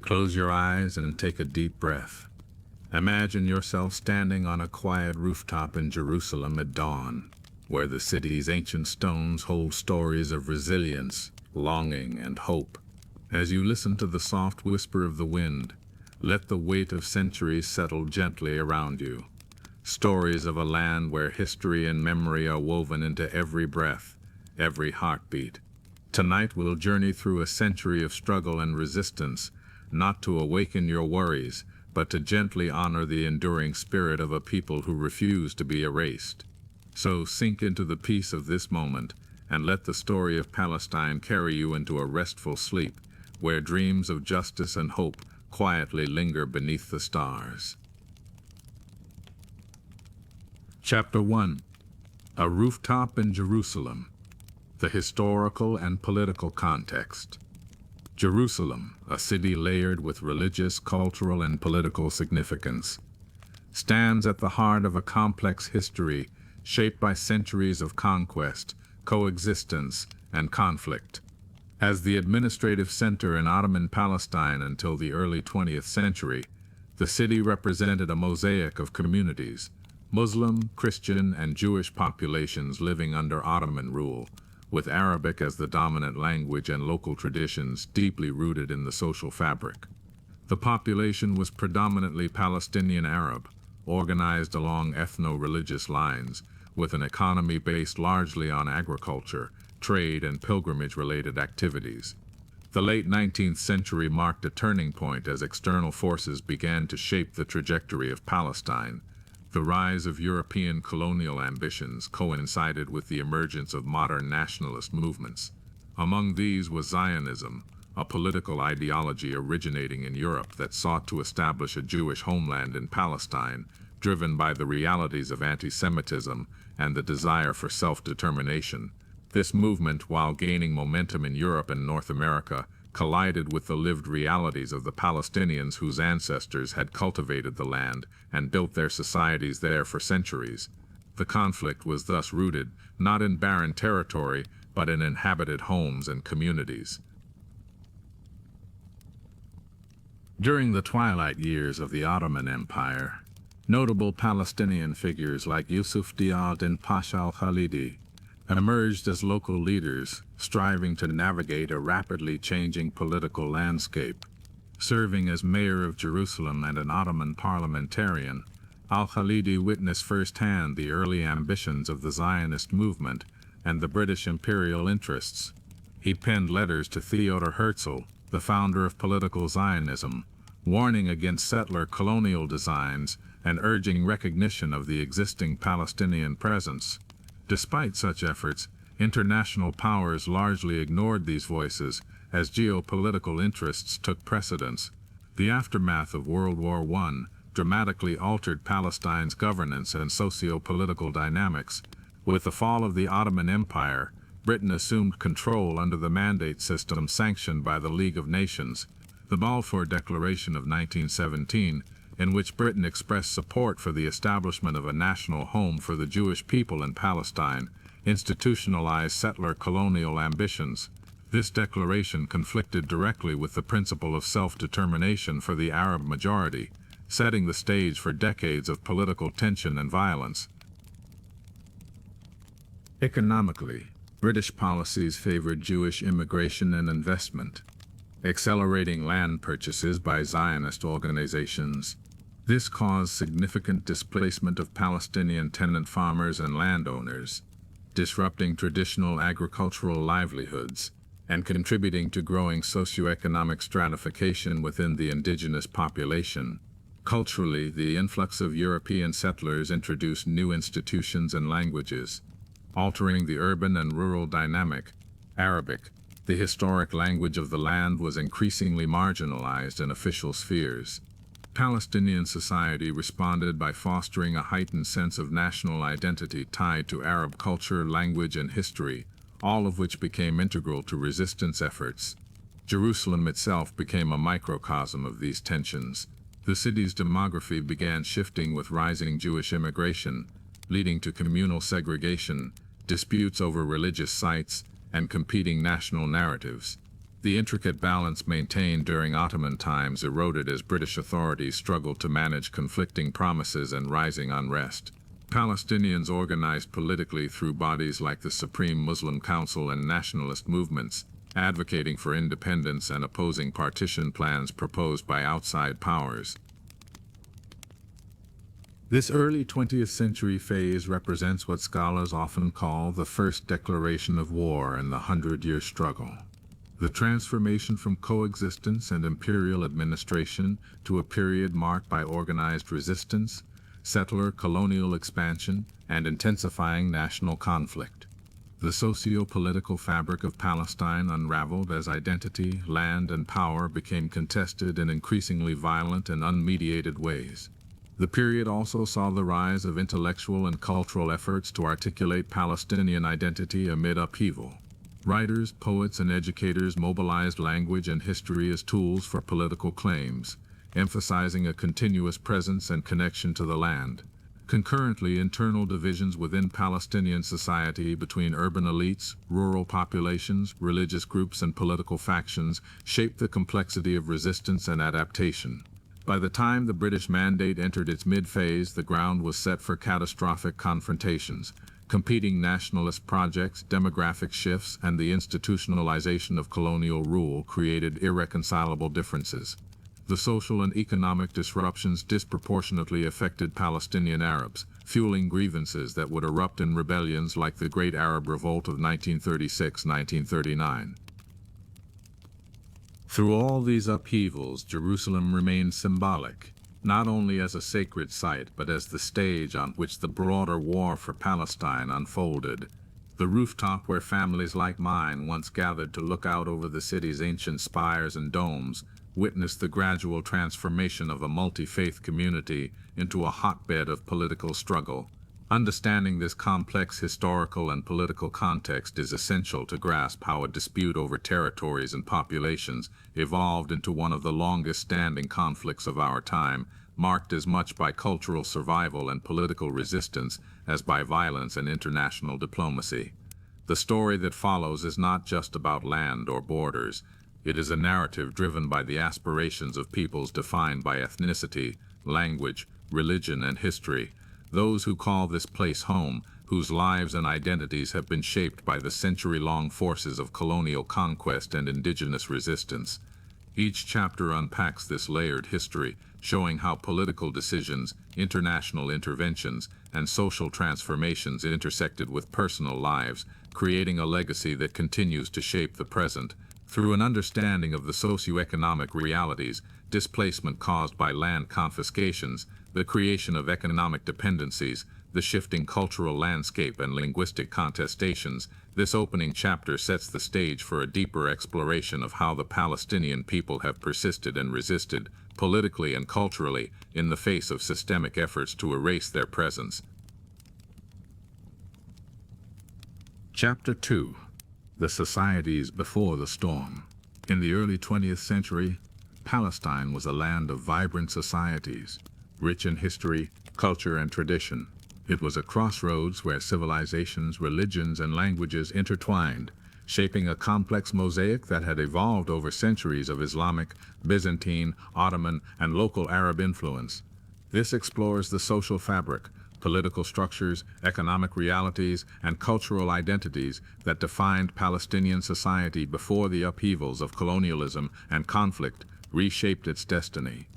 Close your eyes and take a deep breath. Imagine yourself standing on a quiet rooftop in Jerusalem at dawn, where the city's ancient stones hold stories of resilience, longing, and hope. As you listen to the soft whisper of the wind, let the weight of centuries settle gently around you. Stories of a land where history and memory are woven into every breath, every heartbeat. Tonight we'll journey through a century of struggle and resistance, not to awaken your worries, but to gently honor the enduring spirit of a people who refuse to be erased. So sink into the peace of this moment, and let the story of Palestine carry you into a restful sleep, where dreams of justice and hope quietly linger beneath the stars. Chapter 1. A Rooftop in Jerusalem. The Historical and Political Context. Jerusalem, a city layered with religious, cultural, and political significance, stands at the heart of a complex history shaped by centuries of conquest, coexistence, and conflict. As the administrative center in Ottoman Palestine until the early 20th century, the city represented a mosaic of communities, Muslim, Christian, and Jewish populations living under Ottoman rule, with Arabic as the dominant language and local traditions deeply rooted in the social fabric. The population was predominantly Palestinian Arab, organized along ethno-religious lines, with an economy based largely on agriculture, trade, and pilgrimage-related activities. The late 19th century marked a turning point as external forces began to shape the trajectory of Palestine. The rise of European colonial ambitions coincided with the emergence of modern nationalist movements. Among these was Zionism, a political ideology originating in Europe that sought to establish a Jewish homeland in Palestine, driven by the realities of anti-Semitism and the desire for self-determination. This movement, while gaining momentum in Europe and North America, collided with the lived realities of the Palestinians whose ancestors had cultivated the land and built their societies there for centuries. The conflict was thus rooted not in barren territory, but in inhabited homes and communities. During the twilight years of the Ottoman Empire, notable Palestinian figures like Yusuf Din Pasha al-Khalidi emerged as local leaders, striving to navigate a rapidly changing political landscape. Serving as mayor of Jerusalem and an Ottoman parliamentarian, al-Khalidi witnessed firsthand the early ambitions of the Zionist movement and the British imperial interests. He penned letters to Theodor Herzl, the founder of political Zionism, warning against settler colonial designs and urging recognition of the existing Palestinian presence. Despite such efforts, international powers largely ignored these voices as geopolitical interests took precedence. The aftermath of World War I dramatically altered Palestine's governance and socio-political dynamics. With the fall of the Ottoman Empire, Britain assumed control under the mandate system sanctioned by the League of Nations. The Balfour Declaration of 1917, in which Britain expressed support for the establishment of a national home for the Jewish people in Palestine, institutionalized settler colonial ambitions. This declaration conflicted directly with the principle of self-determination for the Arab majority, setting the stage for decades of political tension and violence. Economically, British policies favored Jewish immigration and investment, accelerating land purchases by Zionist organizations. This caused significant displacement of Palestinian tenant farmers and landowners, disrupting traditional agricultural livelihoods and contributing to growing socioeconomic stratification within the indigenous population. Culturally, the influx of European settlers introduced new institutions and languages, altering the urban and rural dynamic. Arabic, the historic language of the land, was increasingly marginalized in official spheres. Palestinian society responded by fostering a heightened sense of national identity tied to Arab culture, language, and history, all of which became integral to resistance efforts. Jerusalem itself became a microcosm of these tensions. The city's demography began shifting with rising Jewish immigration, leading to communal segregation, disputes over religious sites, and competing national narratives. The intricate balance maintained during Ottoman times eroded as British authorities struggled to manage conflicting promises and rising unrest. Palestinians organized politically through bodies like the Supreme Muslim Council and nationalist movements, advocating for independence and opposing partition plans proposed by outside powers. This early 20th century phase represents what scholars often call the first declaration of war in the 100-year struggle. The transformation from coexistence and imperial administration to a period marked by organized resistance, settler colonial expansion, and intensifying national conflict. The socio-political fabric of Palestine unraveled as identity, land, and power became contested in increasingly violent and unmediated ways. The period also saw the rise of intellectual and cultural efforts to articulate Palestinian identity amid upheaval. Writers, poets, and educators mobilized language and history as tools for political claims, emphasizing a continuous presence and connection to the land. Concurrently, internal divisions within Palestinian society between urban elites, rural populations, religious groups, and political factions shaped the complexity of resistance and adaptation. By the time the British Mandate entered its mid-phase, the ground was set for catastrophic confrontations. Competing nationalist projects, demographic shifts, and the institutionalization of colonial rule created irreconcilable differences. The social and economic disruptions disproportionately affected Palestinian Arabs, fueling grievances that would erupt in rebellions like the Great Arab Revolt of 1936-1939. Through all these upheavals, Jerusalem remained symbolic, not only as a sacred site, but as the stage on which the broader war for Palestine unfolded. The rooftop where families like mine once gathered to look out over the city's ancient spires and domes witnessed the gradual transformation of a multi-faith community into a hotbed of political struggle. Understanding this complex historical and political context is essential to grasp how a dispute over territories and populations evolved into one of the longest-standing conflicts of our time, marked as much by cultural survival and political resistance as by violence and international diplomacy. The story that follows is not just about land or borders. It is a narrative driven by the aspirations of peoples defined by ethnicity, language, religion, and history. Those who call this place home, whose lives and identities have been shaped by the century-long forces of colonial conquest and indigenous resistance. Each chapter unpacks this layered history, showing how political decisions, international interventions, and social transformations intersected with personal lives, creating a legacy that continues to shape the present. Through an understanding of the socioeconomic realities, displacement caused by land confiscations, the creation of economic dependencies, the shifting cultural landscape, and linguistic contestations, this opening chapter sets the stage for a deeper exploration of how the Palestinian people have persisted and resisted, politically and culturally, in the face of systemic efforts to erase their presence. Chapter 2. The Societies Before the Storm. In the early 20th century, Palestine was a land of vibrant societies, rich in history, culture, and tradition. It was a crossroads where civilizations, religions, and languages intertwined, shaping a complex mosaic that had evolved over centuries of Islamic, Byzantine, Ottoman, and local Arab influence. This explores the social fabric, political structures, economic realities, and cultural identities that defined Palestinian society before the upheavals of colonialism and conflict reshaped its destiny.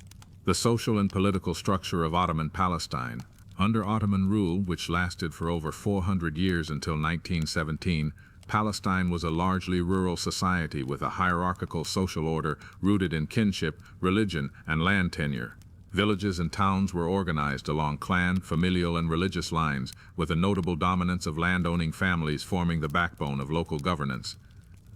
The social and political structure of Ottoman Palestine. Under Ottoman rule, which lasted for over 400 years until 1917, Palestine was a largely rural society with a hierarchical social order rooted in kinship, religion, and land tenure. Villages and towns were organized along clan, familial, and religious lines, with a notable dominance of land-owning families forming the backbone of local governance.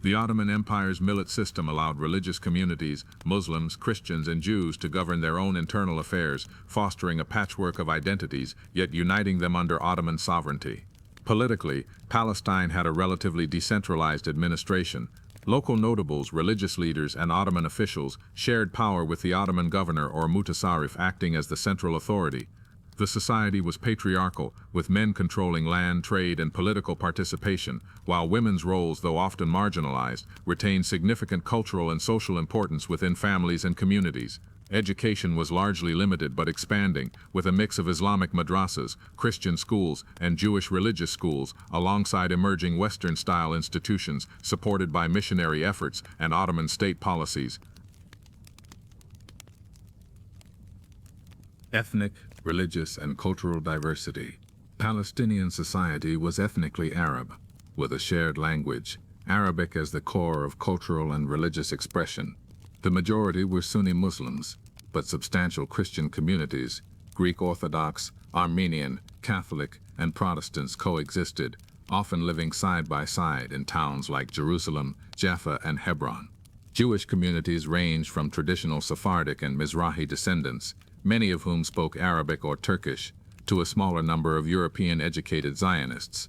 The Ottoman Empire's millet system allowed religious communities, Muslims, Christians, and Jews to govern their own internal affairs, fostering a patchwork of identities, yet uniting them under Ottoman sovereignty. Politically, Palestine had a relatively decentralized administration. Local notables, religious leaders, and Ottoman officials shared power with the Ottoman governor or mutasarrif acting as the central authority. The society was patriarchal, with men controlling land, trade, and political participation, while women's roles, though often marginalized, retained significant cultural and social importance within families and communities. Education was largely limited but expanding, with a mix of Islamic madrasas, Christian schools, and Jewish religious schools, alongside emerging Western-style institutions supported by missionary efforts and Ottoman state policies. Ethnic, religious, and cultural diversity. Palestinian society was ethnically Arab, with a shared language, Arabic as the core of cultural and religious expression. The majority were Sunni Muslims, but substantial Christian communities, Greek Orthodox, Armenian, Catholic, and Protestants coexisted, often living side by side in towns like Jerusalem, Jaffa, and Hebron. Jewish communities ranged from traditional Sephardic and Mizrahi descendants, many of whom spoke Arabic or Turkish, to a smaller number of European-educated Zionists.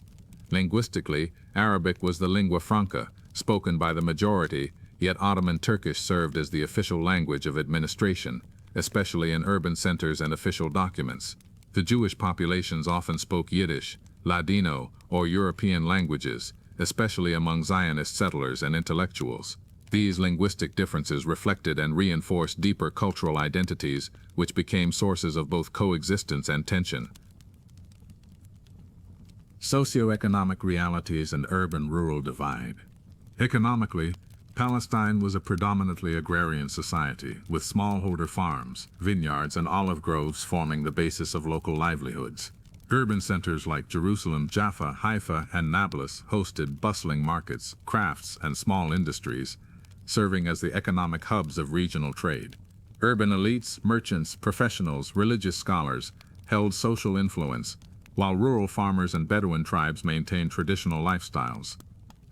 Linguistically, Arabic was the lingua franca, spoken by the majority, yet Ottoman Turkish served as the official language of administration, especially in urban centers and official documents. The Jewish populations often spoke Yiddish, Ladino, or European languages, especially among Zionist settlers and intellectuals. These linguistic differences reflected and reinforced deeper cultural identities, which became sources of both coexistence and tension. Socioeconomic realities and urban-rural divide. Economically, Palestine was a predominantly agrarian society, with smallholder farms, vineyards, and olive groves forming the basis of local livelihoods. Urban centers like Jerusalem, Jaffa, Haifa, and Nablus hosted bustling markets, crafts, and small industries, serving as the economic hubs of regional trade. Urban elites, merchants, professionals, religious scholars held social influence, while rural farmers and Bedouin tribes maintained traditional lifestyles.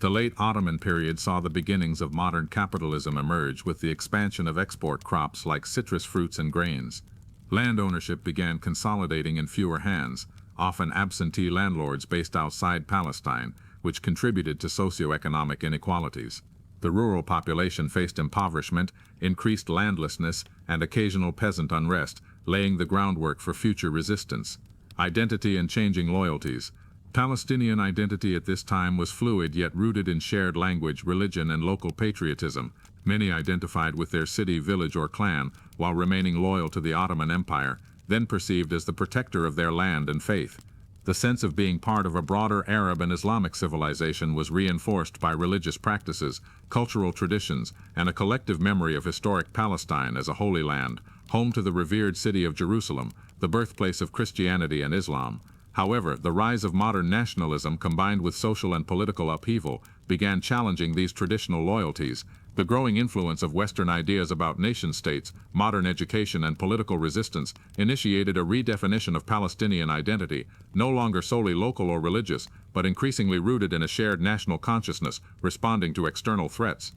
The late Ottoman period saw the beginnings of modern capitalism emerge with the expansion of export crops like citrus fruits and grains. Land ownership began consolidating in fewer hands, often absentee landlords based outside Palestine, which contributed to socioeconomic inequalities. The rural population faced impoverishment, increased landlessness, and occasional peasant unrest, laying the groundwork for future resistance. Identity and changing loyalties. Palestinian identity at this time was fluid yet rooted in shared language, religion, and local patriotism. Many identified with their city, village, or clan, while remaining loyal to the Ottoman Empire, then perceived as the protector of their land and faith. The sense of being part of a broader Arab and Islamic civilization was reinforced by religious practices, cultural traditions, and a collective memory of historic Palestine as a holy land, home to the revered city of Jerusalem, the birthplace of Christianity and Islam. However, the rise of modern nationalism combined with social and political upheaval began challenging these traditional loyalties. The growing influence of Western ideas about nation-states, modern education, and political resistance initiated a redefinition of Palestinian identity, no longer solely local or religious, but increasingly rooted in a shared national consciousness, responding to external threats.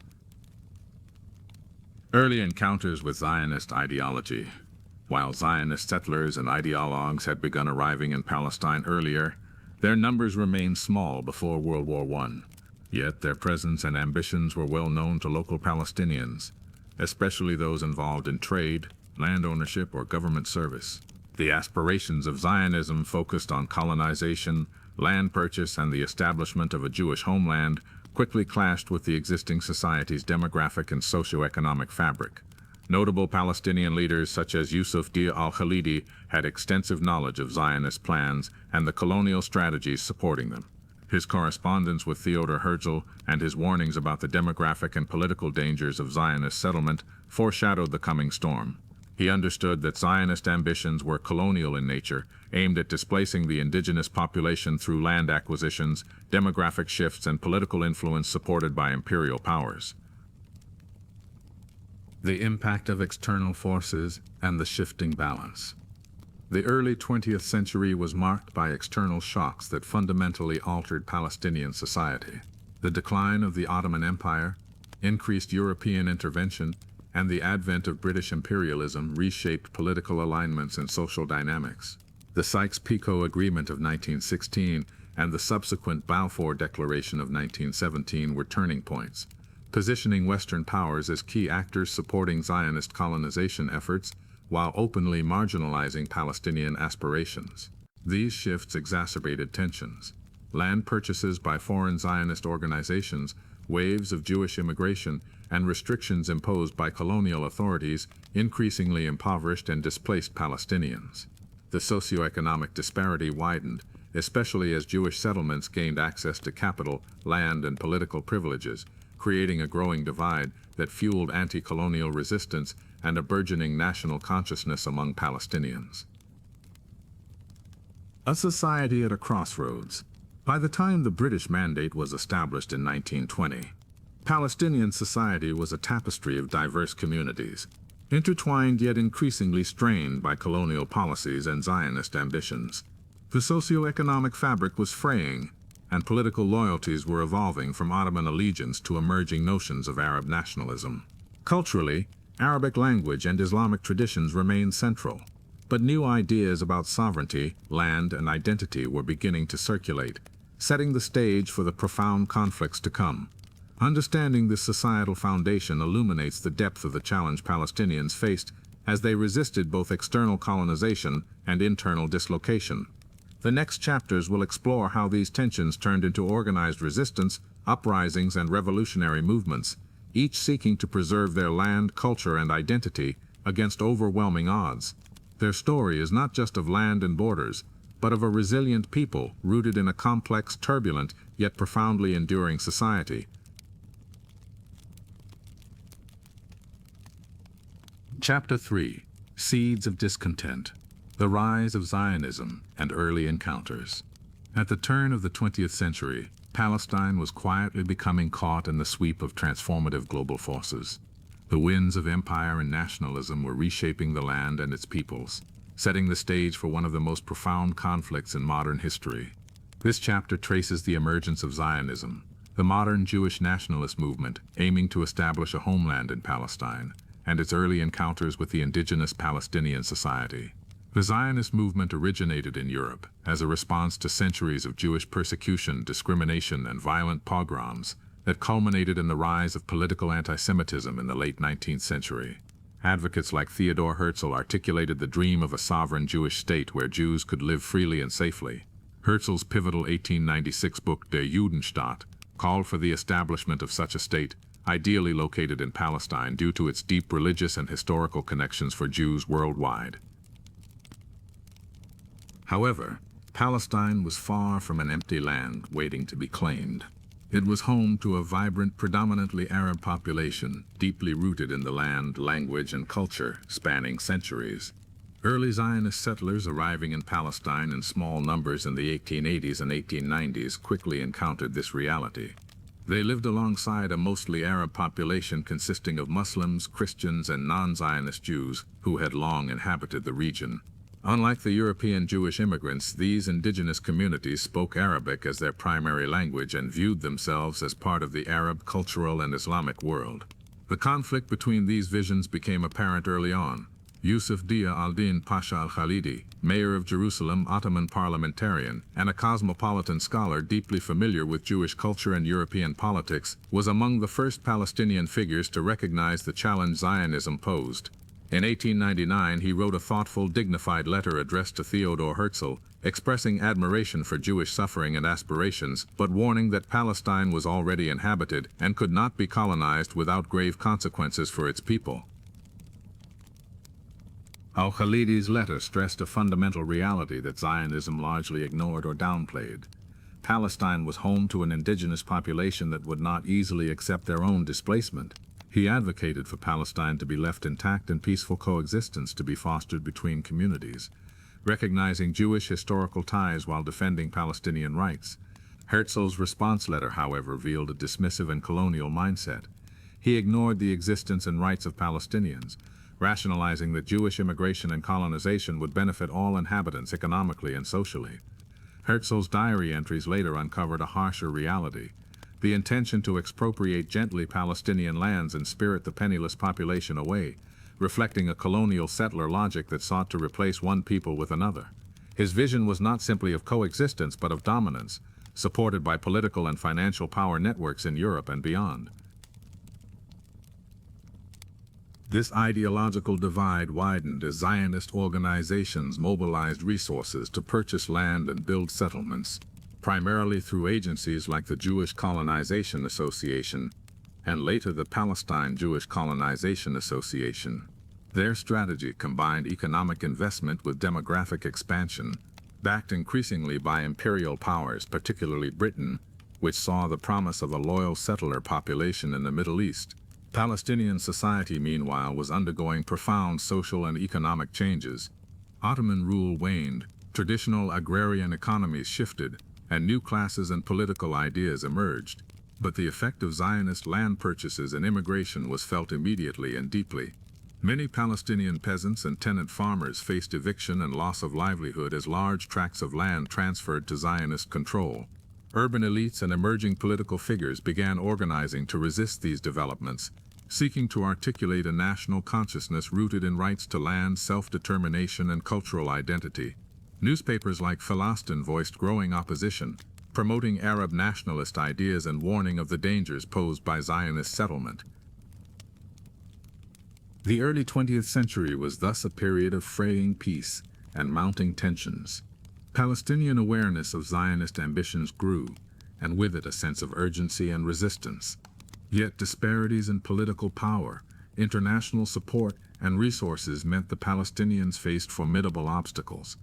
Early encounters with Zionist ideology. While Zionist settlers and ideologues had begun arriving in Palestine earlier, their numbers remained small before World War I. Yet their presence and ambitions were well known to local Palestinians, especially those involved in trade, land ownership, or government service. The aspirations of Zionism focused on colonization, land purchase, and the establishment of a Jewish homeland quickly clashed with the existing society's demographic and socio-economic fabric. Notable Palestinian leaders such as Yusuf Dia al-Khalidi had extensive knowledge of Zionist plans and the colonial strategies supporting them. His correspondence with Theodor Herzl and his warnings about the demographic and political dangers of Zionist settlement foreshadowed the coming storm. He understood that Zionist ambitions were colonial in nature, aimed at displacing the indigenous population through land acquisitions, demographic shifts, and political influence supported by imperial powers. The impact of external forces and the shifting balance. The early 20th century was marked by external shocks that fundamentally altered Palestinian society. The decline of the Ottoman Empire, increased European intervention, and the advent of British imperialism reshaped political alignments and social dynamics. The Sykes-Picot Agreement of 1916 and the subsequent Balfour Declaration of 1917 were turning points, positioning Western powers as key actors supporting Zionist colonization efforts, while openly marginalizing Palestinian aspirations. These shifts exacerbated tensions. Land purchases by foreign Zionist organizations, waves of Jewish immigration, and restrictions imposed by colonial authorities increasingly impoverished and displaced Palestinians. The socioeconomic disparity widened, especially as Jewish settlements gained access to capital, land, and political privileges, creating a growing divide that fueled anti-colonial resistance and a burgeoning national consciousness among Palestinians. A society at a crossroads. By the time the British Mandate was established in 1920, Palestinian society was a tapestry of diverse communities, intertwined yet increasingly strained by colonial policies and Zionist ambitions. The socio-economic fabric was fraying, and political loyalties were evolving from Ottoman allegiance to emerging notions of Arab nationalism. Culturally, Arabic language and Islamic traditions remained central, but new ideas about sovereignty, land, and identity were beginning to circulate, setting the stage for the profound conflicts to come. Understanding this societal foundation illuminates the depth of the challenge Palestinians faced as they resisted both external colonization and internal dislocation. The next chapters will explore how these tensions turned into organized resistance, uprisings, and revolutionary movements, each seeking to preserve their land, culture, and identity against overwhelming odds. Their story is not just of land and borders, but of a resilient people rooted in a complex, turbulent, yet profoundly enduring society. Chapter 3: Seeds of Discontent. The Rise of Zionism and Early Encounters. At the turn of the 20th century, Palestine was quietly becoming caught in the sweep of transformative global forces. The winds of empire and nationalism were reshaping the land and its peoples, setting the stage for one of the most profound conflicts in modern history. This chapter traces the emergence of Zionism, the modern Jewish nationalist movement aiming to establish a homeland in Palestine, and its early encounters with the indigenous Palestinian society. The Zionist movement originated in Europe as a response to centuries of Jewish persecution, discrimination, and violent pogroms that culminated in the rise of political anti-Semitism in the late 19th century. Advocates like Theodor Herzl articulated the dream of a sovereign Jewish state where Jews could live freely and safely. Herzl's pivotal 1896 book Der Judenstaat called for the establishment of such a state, ideally located in Palestine due to its deep religious and historical connections for Jews worldwide. However, Palestine was far from an empty land waiting to be claimed. It was home to a vibrant, predominantly Arab population, deeply rooted in the land, language, and culture, spanning centuries. Early Zionist settlers arriving in Palestine in small numbers in the 1880s and 1890s quickly encountered this reality. They lived alongside a mostly Arab population consisting of Muslims, Christians, and non-Zionist Jews who had long inhabited the region. Unlike the European Jewish immigrants, these indigenous communities spoke Arabic as their primary language and viewed themselves as part of the Arab cultural and Islamic world. The conflict between these visions became apparent early on. Yusuf Dia al-Din Pasha al-Khalidi, mayor of Jerusalem, Ottoman parliamentarian, and a cosmopolitan scholar deeply familiar with Jewish culture and European politics, was among the first Palestinian figures to recognize the challenge Zionism posed. In 1899, he wrote a thoughtful, dignified letter addressed to Theodor Herzl, expressing admiration for Jewish suffering and aspirations, but warning that Palestine was already inhabited and could not be colonized without grave consequences for its people. Al-Khalidi's letter stressed a fundamental reality that Zionism largely ignored or downplayed. Palestine was home to an indigenous population that would not easily accept their own displacement. He advocated for Palestine to be left intact and peaceful coexistence to be fostered between communities, recognizing Jewish historical ties while defending Palestinian rights. Herzl's response letter, however, revealed a dismissive and colonial mindset. He ignored the existence and rights of Palestinians, rationalizing that Jewish immigration and colonization would benefit all inhabitants economically and socially. Herzl's diary entries later uncovered a harsher reality: the intention to expropriate gently Palestinian lands and spirit the penniless population away, reflecting a colonial settler logic that sought to replace one people with another. His vision was not simply of coexistence but of dominance, supported by political and financial power networks in Europe and beyond. This ideological divide widened as Zionist organizations mobilized resources to purchase land and build settlements, primarily through agencies like the Jewish Colonization Association and later the Palestine Jewish Colonization Association. Their strategy combined economic investment with demographic expansion, backed increasingly by imperial powers, particularly Britain, which saw the promise of a loyal settler population in the Middle East. Palestinian society, meanwhile, was undergoing profound social and economic changes. Ottoman rule waned, traditional agrarian economies shifted, and new classes and political ideas emerged. But the effect of Zionist land purchases and immigration was felt immediately and deeply. Many Palestinian peasants and tenant farmers faced eviction and loss of livelihood as large tracts of land transferred to Zionist control. Urban elites and emerging political figures began organizing to resist these developments, seeking to articulate a national consciousness rooted in rights to land, self-determination, and cultural identity. Newspapers like Philistine voiced growing opposition, promoting Arab nationalist ideas and warning of the dangers posed by Zionist settlement. The early 20th century was thus a period of fraying peace and mounting tensions. Palestinian awareness of Zionist ambitions grew, and with it a sense of urgency and resistance. Yet disparities in political power, international support, and resources meant the Palestinians faced formidable obstacles.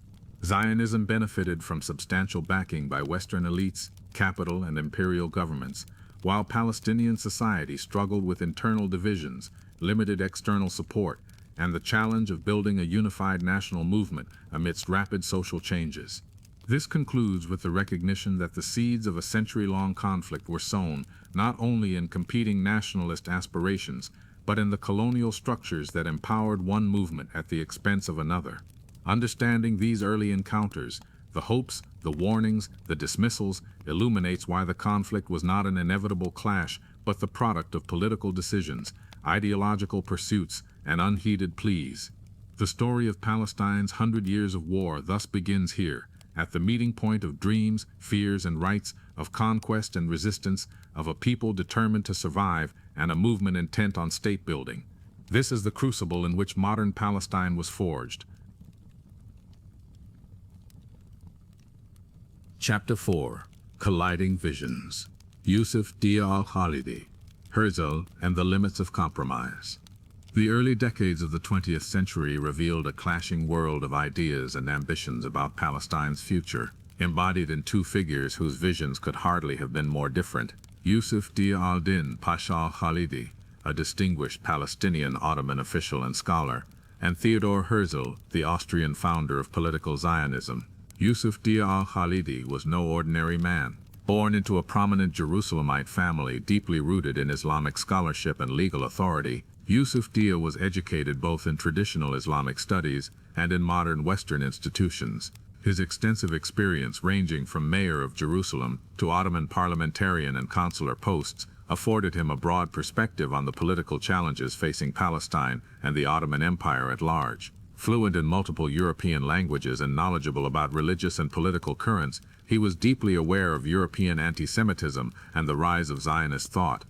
Zionism benefited from substantial backing by Western elites, capital, and imperial governments, while Palestinian society struggled with internal divisions, limited external support, and the challenge of building a unified national movement amidst rapid social changes. This concludes with the recognition that the seeds of a century-long conflict were sown not only in competing nationalist aspirations, but in the colonial structures that empowered one movement at the expense of another. Understanding these early encounters, the hopes, the warnings, the dismissals, illuminates why the conflict was not an inevitable clash, but the product of political decisions, ideological pursuits, and unheeded pleas. The story of Palestine's 100 years of war thus begins here, at the meeting point of dreams, fears, and rights, of conquest and resistance, of a people determined to survive, and a movement intent on state building. This is the crucible in which modern Palestine was forged. Chapter 4. Colliding Visions. Yusuf Dia al-Khalidi, Herzl, and the Limits of Compromise. The early decades of the 20th century revealed a clashing world of ideas and ambitions about Palestine's future, embodied in two figures whose visions could hardly have been more different: Yusuf Dia al-Din Pasha al-Khalidi, a distinguished Palestinian Ottoman official and scholar, and Theodor Herzl, the Austrian founder of political Zionism. Yusuf Dia al-Khalidi was no ordinary man. Born into a prominent Jerusalemite family deeply rooted in Islamic scholarship and legal authority, Yusuf Dia was educated both in traditional Islamic studies and in modern Western institutions. His extensive experience, ranging from mayor of Jerusalem to Ottoman parliamentarian and consular posts, afforded him a broad perspective on the political challenges facing Palestine and the Ottoman Empire at large. Fluent in multiple European languages and knowledgeable about religious and political currents, he was deeply aware of European anti-Semitism and the rise of Zionist thought.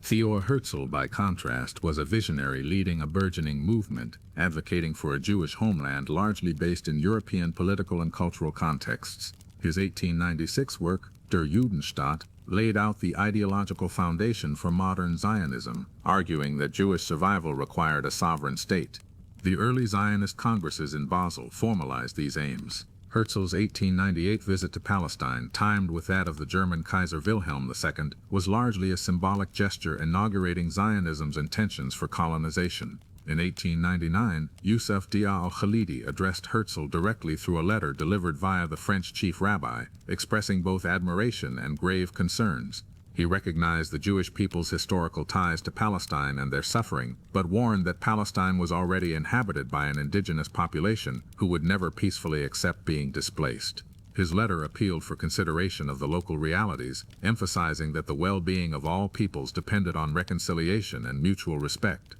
Theodor Herzl, by contrast, was a visionary leading a burgeoning movement, advocating for a Jewish homeland largely based in European political and cultural contexts. His 1896 work, Der Judenstaat, laid out the ideological foundation for modern Zionism, arguing that Jewish survival required a sovereign state. The early Zionist congresses in Basel formalized these aims. Herzl's 1898 visit to Palestine, timed with that of the German Kaiser Wilhelm II, was largely a symbolic gesture inaugurating Zionism's intentions for colonization. In 1899, Yusuf Dia al-Khalidi addressed Herzl directly through a letter delivered via the French chief rabbi, expressing both admiration and grave concerns. He recognized the Jewish people's historical ties to Palestine and their suffering, but warned that Palestine was already inhabited by an indigenous population who would never peacefully accept being displaced. His letter appealed for consideration of the local realities, emphasizing that the well-being of all peoples depended on reconciliation and mutual respect.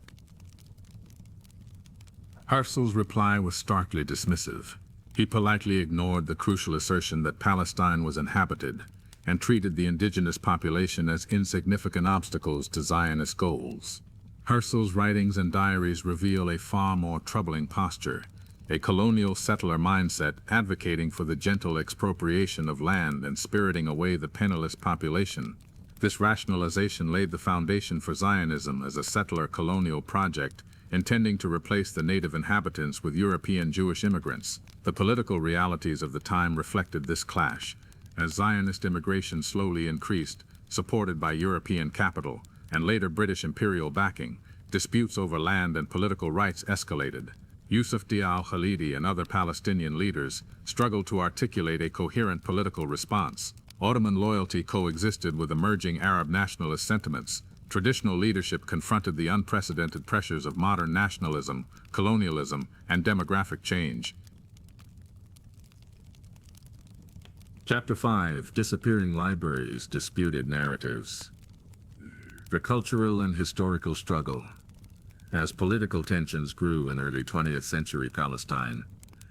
Herzl's reply was starkly dismissive. He politely ignored the crucial assertion that Palestine was inhabited, and treated the indigenous population as insignificant obstacles to Zionist goals. Herzl's writings and diaries reveal a far more troubling posture, a colonial settler mindset advocating for the gentle expropriation of land and spiriting away the penniless population. This rationalization laid the foundation for Zionism as a settler colonial project, intending to replace the native inhabitants with European Jewish immigrants. The political realities of the time reflected this clash, as Zionist immigration slowly increased, supported by European capital, and later British imperial backing. Disputes over land and political rights escalated. Yusuf al-Khalidi and other Palestinian leaders struggled to articulate a coherent political response. Ottoman loyalty coexisted with emerging Arab nationalist sentiments. Traditional leadership confronted the unprecedented pressures of modern nationalism, colonialism, and demographic change. Chapter 5: Disappearing Libraries, Disputed Narratives. The cultural and historical struggle. As political tensions grew in early 20th century Palestine,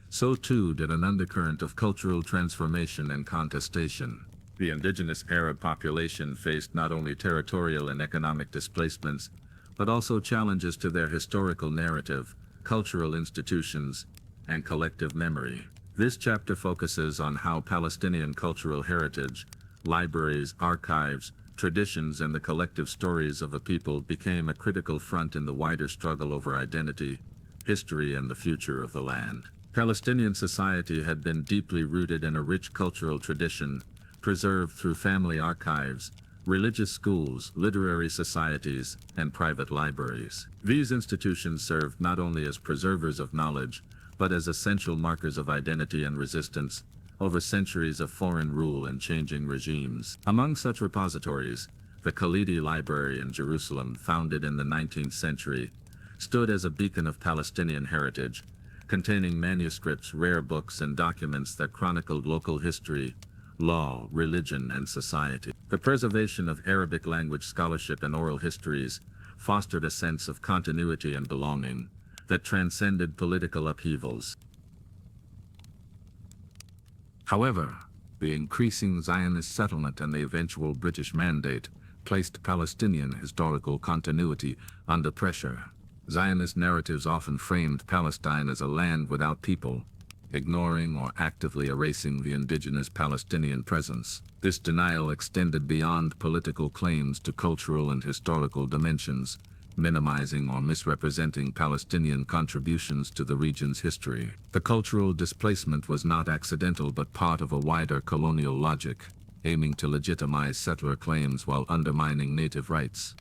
so too did an undercurrent of cultural transformation and contestation. The indigenous Arab population faced not only territorial and economic displacements, but also challenges to their historical narrative, cultural institutions, and collective memory. This chapter focuses on how Palestinian cultural heritage, libraries, archives, traditions, and the collective stories of a people became a critical front in the wider struggle over identity, history, and the future of the land. Palestinian society had been deeply rooted in a rich cultural tradition, preserved through family archives, religious schools, literary societies, and private libraries. These institutions served not only as preservers of knowledge, but as essential markers of identity and resistance over centuries of foreign rule and changing regimes. Among such repositories, the Khalidi Library in Jerusalem, founded in the 19th century, stood as a beacon of Palestinian heritage, containing manuscripts, rare books, and documents that chronicled local history, law, religion, and society. The preservation of Arabic language scholarship and oral histories fostered a sense of continuity and belonging that transcended political upheavals. However, the increasing Zionist settlement and the eventual British mandate placed Palestinian historical continuity under pressure. Zionist narratives often framed Palestine as a land without people, ignoring or actively erasing the indigenous Palestinian presence. This denial extended beyond political claims to cultural and historical dimensions, minimizing or misrepresenting Palestinian contributions to the region's history. The cultural displacement was not accidental but part of a wider colonial logic, aiming to legitimize settler claims while undermining native rights.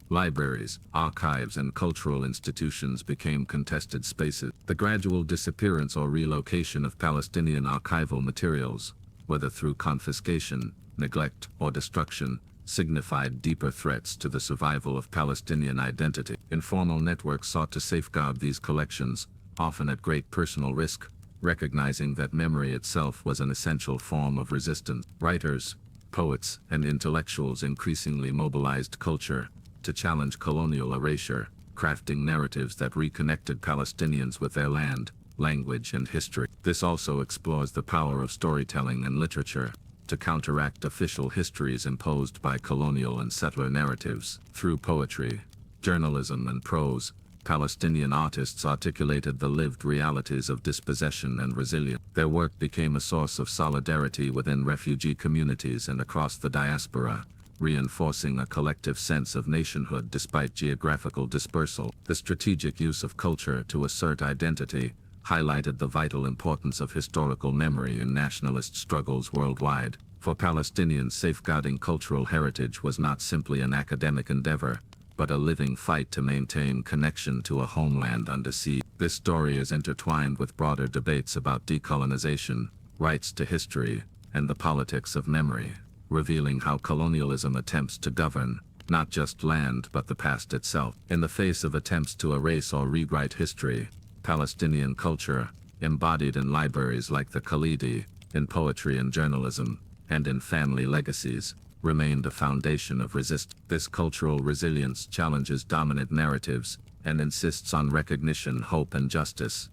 Libraries, archives, and cultural institutions became contested spaces. The gradual disappearance or relocation of Palestinian archival materials, whether through confiscation, neglect, or destruction, signified deeper threats to the survival of Palestinian identity. Informal networks sought to safeguard these collections, often at great personal risk, recognizing that memory itself was an essential form of resistance. Writers, poets, and intellectuals increasingly mobilized culture to challenge colonial erasure, crafting narratives that reconnected Palestinians with their land, language, and history. This also explores the power of storytelling and literature to counteract official histories imposed by colonial and settler narratives. Through poetry, journalism, and prose, Palestinian artists articulated the lived realities of dispossession and resilience. Their work became a source of solidarity within refugee communities and across the diaspora, reinforcing a collective sense of nationhood despite geographical dispersal. The strategic use of culture to assert identity highlighted the vital importance of historical memory in nationalist struggles worldwide. For Palestinians, safeguarding cultural heritage was not simply an academic endeavor, but a living fight to maintain connection to a homeland under siege. This story is intertwined with broader debates about decolonization, rights to history, and the politics of memory, revealing how colonialism attempts to govern not just land but the past itself. In the face of attempts to erase or rewrite history, Palestinian culture, embodied in libraries like the Khalidi, in poetry and journalism, and in family legacies, remained a foundation of resistance. This cultural resilience challenges dominant narratives and insists on recognition, hope, and justice.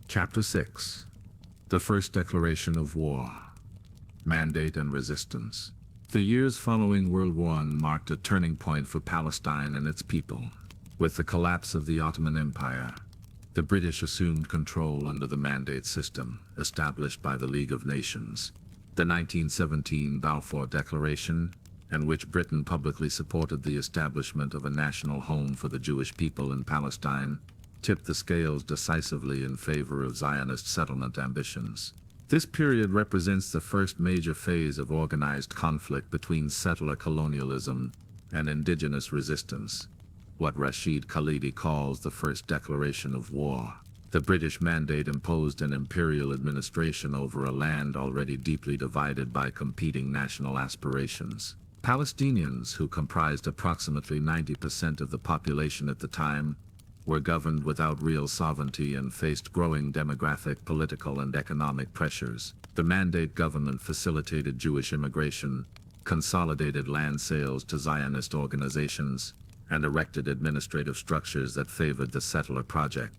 Chapter 6: The First Declaration of War. Mandate and Resistance. The years following World War I marked a turning point for Palestine and its people. With the collapse of the Ottoman Empire, the British assumed control under the Mandate system established by the League of Nations. The 1917 Balfour Declaration, in which Britain publicly supported the establishment of a national home for the Jewish people in Palestine, tipped the scales decisively in favor of Zionist settlement ambitions. This period represents the first major phase of organized conflict between settler colonialism and indigenous resistance, what Rashid Khalidi calls the first declaration of war. The British Mandate imposed an imperial administration over a land already deeply divided by competing national aspirations. Palestinians, who comprised approximately 90% of the population at the time, were governed without real sovereignty and faced growing demographic, political, and economic pressures. The Mandate government facilitated Jewish immigration, consolidated land sales to Zionist organizations, and erected administrative structures that favored the settler project.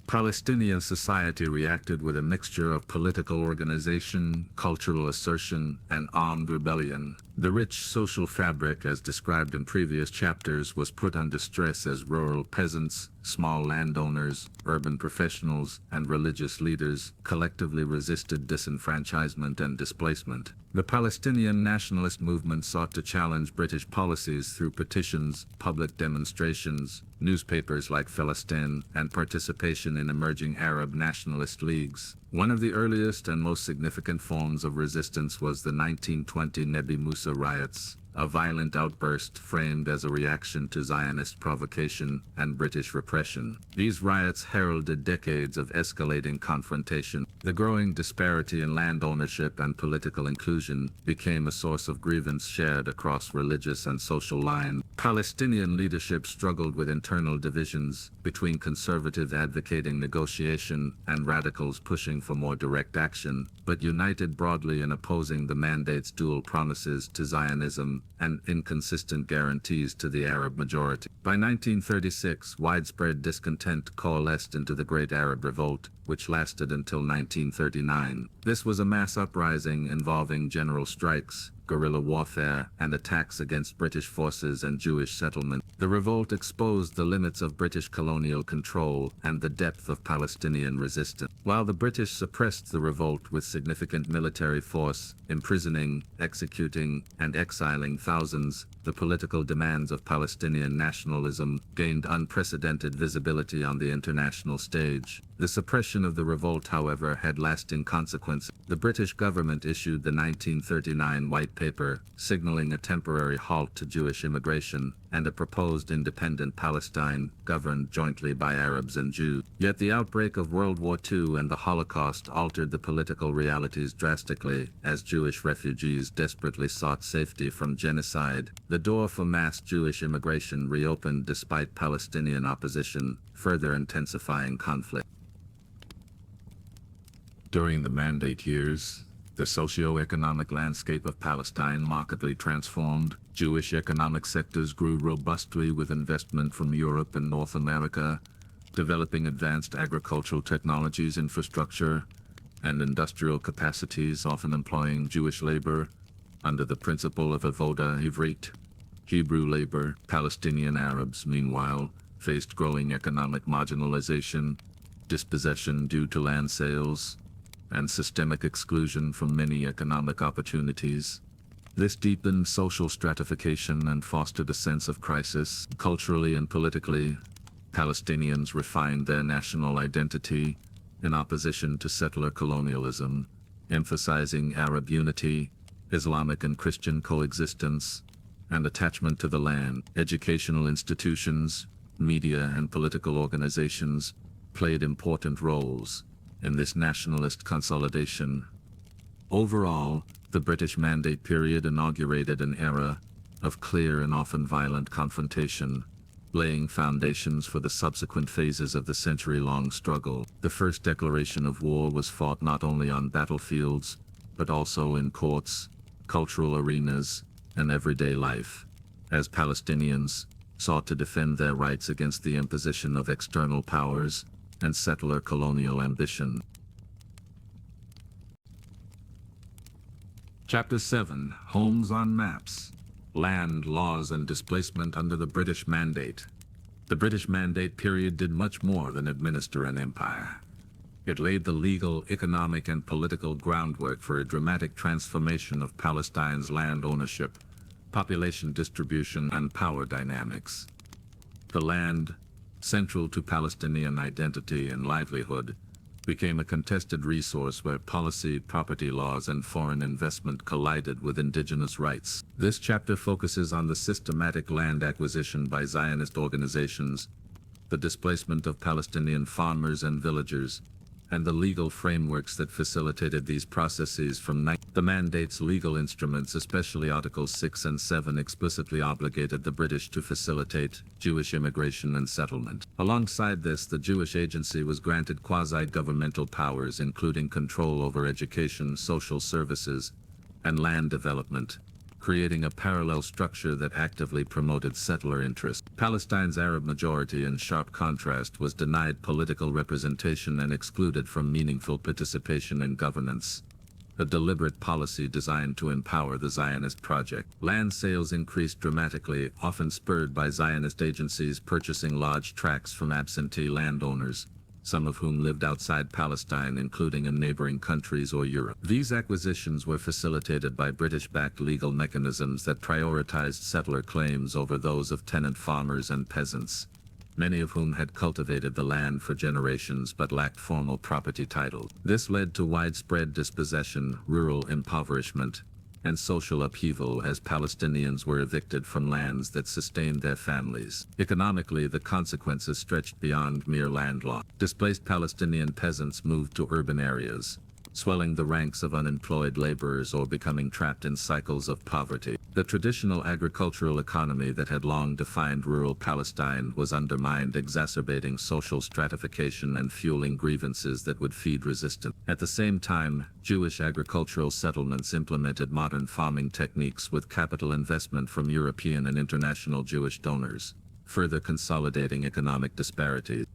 Palestinian society reacted with a mixture of political organization, cultural assertion, and armed rebellion. The rich social fabric, as described in previous chapters, was put under stress as rural peasants, small landowners, urban professionals, and religious leaders collectively resisted disenfranchisement and displacement. The Palestinian nationalist movement sought to challenge British policies through petitions, public demonstrations, newspapers like Philistine, and participation in emerging Arab nationalist leagues. One of the earliest and most significant forms of resistance was the 1920 Nebi Musa riots, a violent outburst framed as a reaction to Zionist provocation and British repression. These riots heralded decades of escalating confrontation. The growing disparity in land ownership and political inclusion became a source of grievance shared across religious and social lines. Palestinian leadership struggled with internal divisions between conservatives advocating negotiation and radicals pushing for more direct action, but united broadly in opposing the Mandate's dual promises to Zionism and inconsistent guarantees to the Arab majority. By 1936, widespread discontent coalesced into the Great Arab Revolt, which lasted until 1939. This was a mass uprising involving general strikes, guerrilla warfare, and attacks against British forces and Jewish settlements. The revolt exposed the limits of British colonial control and the depth of Palestinian resistance. While the British suppressed the revolt with significant military force, imprisoning, executing, and exiling thousands, the political demands of Palestinian nationalism gained unprecedented visibility on the international stage. The suppression of the revolt, however, had lasting consequences. The British government issued the 1939 White Paper, signaling a temporary halt to Jewish immigration and a proposed independent Palestine governed jointly by Arabs and Jews. Yet the outbreak of World War II and the Holocaust altered the political realities drastically as Jewish refugees desperately sought safety from genocide. The door for mass Jewish immigration reopened despite Palestinian opposition, further intensifying conflict. During the Mandate years, the socio-economic landscape of Palestine markedly transformed. Jewish economic sectors grew robustly with investment from Europe and North America, developing advanced agricultural technologies, infrastructure, and industrial capacities, often employing Jewish labor under the principle of avoda ivrit, Hebrew labor. Palestinian Arabs, meanwhile, faced growing economic marginalization, dispossession due to land sales, and systemic exclusion from many economic opportunities. This deepened social stratification and fostered a sense of crisis. Culturally and politically, Palestinians refined their national identity in opposition to settler colonialism, emphasizing Arab unity, Islamic and Christian coexistence, and attachment to the land. Educational institutions, media, and political organizations played important roles in this nationalist consolidation. Overall, the British Mandate period inaugurated an era of clear and often violent confrontation, laying foundations for the subsequent phases of the century-long struggle. The first declaration of war was fought not only on battlefields, but also in courts, cultural arenas, and everyday life, as Palestinians sought to defend their rights against the imposition of external powers and settler colonial ambition. Chapter 7, Homes on Maps. Land, Laws and Displacement under the British Mandate. The British Mandate period did much more than administer an empire. It laid the legal, economic and political groundwork for a dramatic transformation of Palestine's land ownership, population distribution and power dynamics. The land, central to Palestinian identity and livelihood, became a contested resource where policy, property laws, and foreign investment collided with indigenous rights. This chapter focuses on the systematic land acquisition by Zionist organizations, the displacement of Palestinian farmers and villagers, and the legal frameworks that facilitated these processes from the mandate's legal instruments, especially Articles 6 and 7, explicitly obligated the British to facilitate Jewish immigration and settlement. Alongside this, the Jewish Agency was granted quasi-governmental powers, including control over education, social services, and land development, creating a parallel structure that actively promoted settler interest. Palestine's Arab majority, in sharp contrast, was denied political representation and excluded from meaningful participation in governance, a deliberate policy designed to empower the Zionist project. Land sales increased dramatically, often spurred by Zionist agencies purchasing large tracts from absentee landowners, some of whom lived outside Palestine, including in neighboring countries or Europe. These acquisitions were facilitated by British-backed legal mechanisms that prioritized settler claims over those of tenant farmers and peasants, many of whom had cultivated the land for generations but lacked formal property title. This led to widespread dispossession, rural impoverishment, and social upheaval as Palestinians were evicted from lands that sustained their families. Economically, the consequences stretched beyond mere land loss. Displaced Palestinian peasants moved to urban areas, swelling the ranks of unemployed laborers or becoming trapped in cycles of poverty. The traditional agricultural economy that had long defined rural Palestine was undermined, exacerbating social stratification and fueling grievances that would feed resistance. At the same time, Jewish agricultural settlements implemented modern farming techniques with capital investment from European and international Jewish donors, further consolidating economic disparities.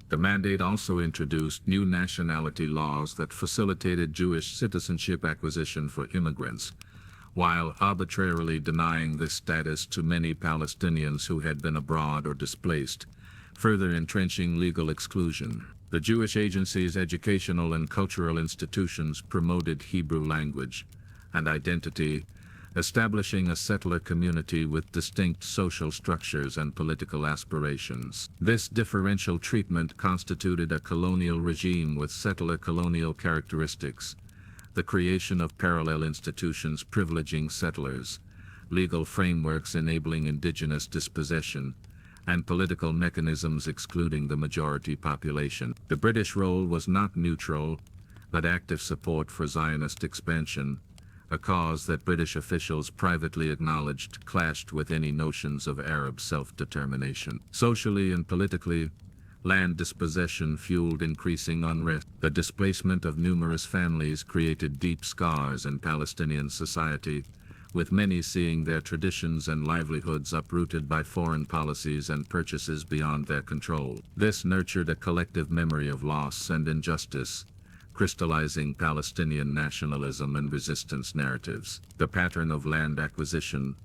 The mandate also introduced new nationality laws that facilitated Jewish citizenship acquisition for immigrants, while arbitrarily denying this status to many Palestinians who had been abroad or displaced, further entrenching legal exclusion. The Jewish Agency's educational and cultural institutions promoted Hebrew language and identity, establishing a settler community with distinct social structures and political aspirations. This differential treatment constituted a colonial regime with settler colonial characteristics, the creation of parallel institutions privileging settlers, legal frameworks enabling indigenous dispossession, and political mechanisms excluding the majority population. The British role was not neutral, but active support for Zionist expansion, a cause that British officials privately acknowledged clashed with any notions of Arab self-determination. Socially and politically, land dispossession fueled increasing unrest. The displacement of numerous families created deep scars in Palestinian society, with many seeing their traditions and livelihoods uprooted by foreign policies and purchases beyond their control. This nurtured a collective memory of loss and injustice, crystallizing Palestinian nationalism and resistance narratives. The pattern of land acquisition,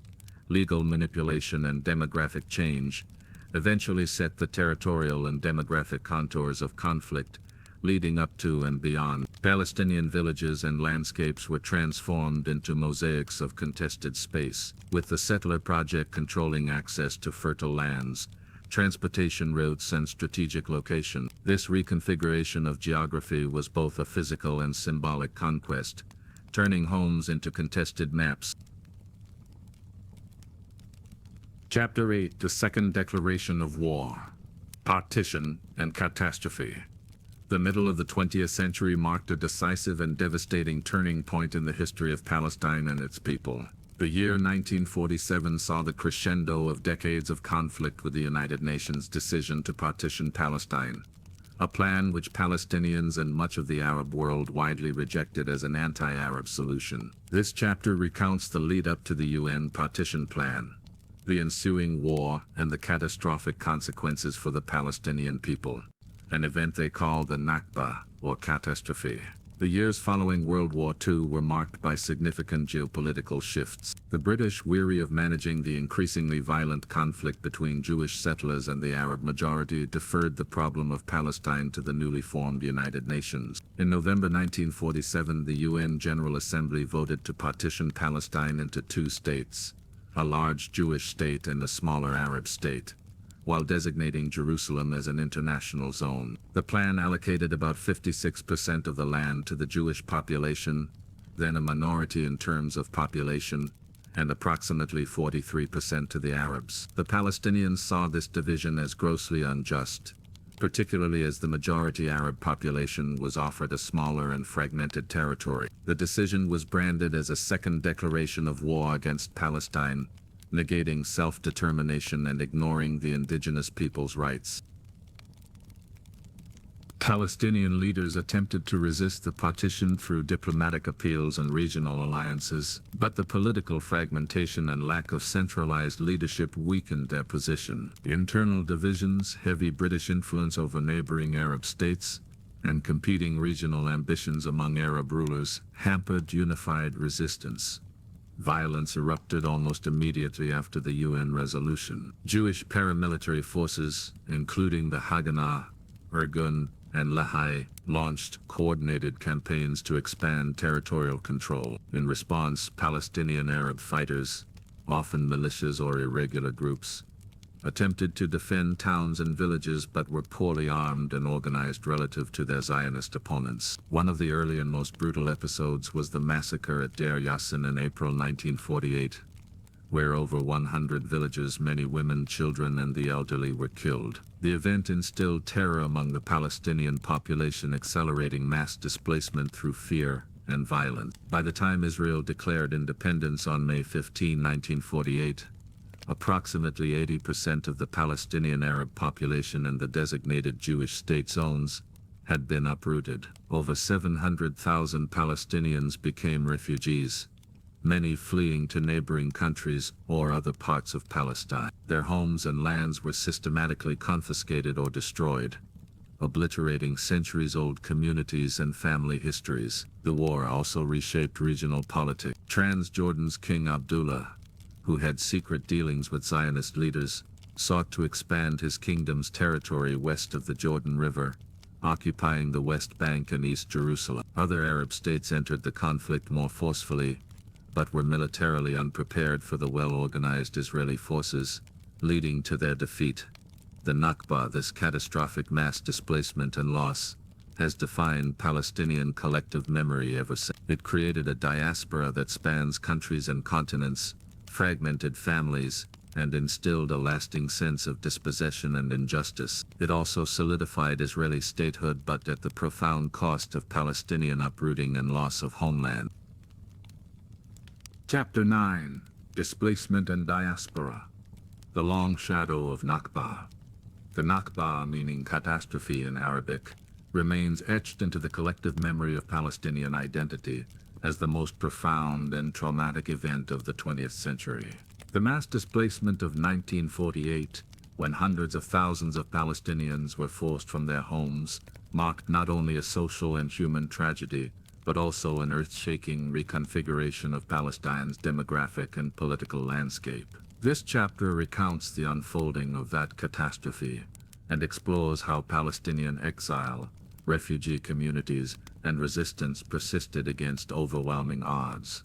legal manipulation and demographic change eventually set the territorial and demographic contours of conflict, leading up to and beyond. Palestinian villages and landscapes were transformed into mosaics of contested space, with the settler project controlling access to fertile lands, transportation routes and strategic location. This reconfiguration of geography was both a physical and symbolic conquest, turning homes into contested maps. Chapter 8, the Second Declaration of War, Partition and Catastrophe. The middle of the 20th century marked a decisive and devastating turning point in the history of Palestine and its people. The year 1947 saw the crescendo of decades of conflict with the United Nations' decision to partition Palestine, a plan which Palestinians and much of the Arab world widely rejected as an anti-Arab solution. This chapter recounts the lead-up to the UN partition plan, the ensuing war, and the catastrophic consequences for the Palestinian people, an event they call the Nakba, or catastrophe. The years following World War II were marked by significant geopolitical shifts. The British, weary of managing the increasingly violent conflict between Jewish settlers and the Arab majority, deferred the problem of Palestine to the newly formed United Nations. In November 1947, the UN General Assembly voted to partition Palestine into two states, a large Jewish state and a smaller Arab state, while designating Jerusalem as an international zone. The plan allocated about 56% of the land to the Jewish population, then a minority in terms of population, and approximately 43% to the Arabs. The Palestinians saw this division as grossly unjust, particularly as the majority Arab population was offered a smaller and fragmented territory. The decision was branded as a second declaration of war against Palestine, negating self-determination and ignoring the indigenous people's rights. Palestinian leaders attempted to resist the partition through diplomatic appeals and regional alliances, but the political fragmentation and lack of centralized leadership weakened their position. Internal divisions, heavy British influence over neighboring Arab states, and competing regional ambitions among Arab rulers hampered unified resistance. Violence erupted almost immediately after the UN resolution. Jewish paramilitary forces, including the Haganah, Irgun, and Lahai, launched coordinated campaigns to expand territorial control. In response, Palestinian Arab fighters, often militias or irregular groups, attempted to defend towns and villages but were poorly armed and organized relative to their Zionist opponents. One of the early and most brutal episodes was the massacre at Deir Yassin in April 1948, where over 100 villages, many women, children, and the elderly were killed. The event instilled terror among the Palestinian population, accelerating mass displacement through fear and violence. By the time Israel declared independence on May 15, 1948, approximately 80% of the Palestinian Arab population in the designated Jewish state zones had been uprooted. Over 700,000 Palestinians became refugees, many fleeing to neighboring countries or other parts of Palestine. Their homes and lands were systematically confiscated or destroyed, obliterating centuries-old communities and family histories. The war also reshaped regional politics. Transjordan's King Abdullah, who had secret dealings with Zionist leaders, sought to expand his kingdom's territory west of the Jordan River, occupying the West Bank and East Jerusalem. Other Arab states entered the conflict more forcefully, but were militarily unprepared for the well-organized Israeli forces, leading to their defeat. The Nakba, this catastrophic mass displacement and loss, has defined Palestinian collective memory ever since. It created a diaspora that spans countries and continents, fragmented families, and instilled a lasting sense of dispossession and injustice. It also solidified Israeli statehood, but at the profound cost of Palestinian uprooting and loss of homeland. Chapter 9: Displacement and Diaspora. The Long Shadow of Nakba. The Nakba, meaning catastrophe in Arabic, remains etched into the collective memory of Palestinian identity as the most profound and traumatic event of the 20th century. The mass displacement of 1948, when hundreds of thousands of Palestinians were forced from their homes, marked not only a social and human tragedy, but also an earth-shaking reconfiguration of Palestine's demographic and political landscape. This chapter recounts the unfolding of that catastrophe and explores how Palestinian exile, refugee communities, and resistance persisted against overwhelming odds.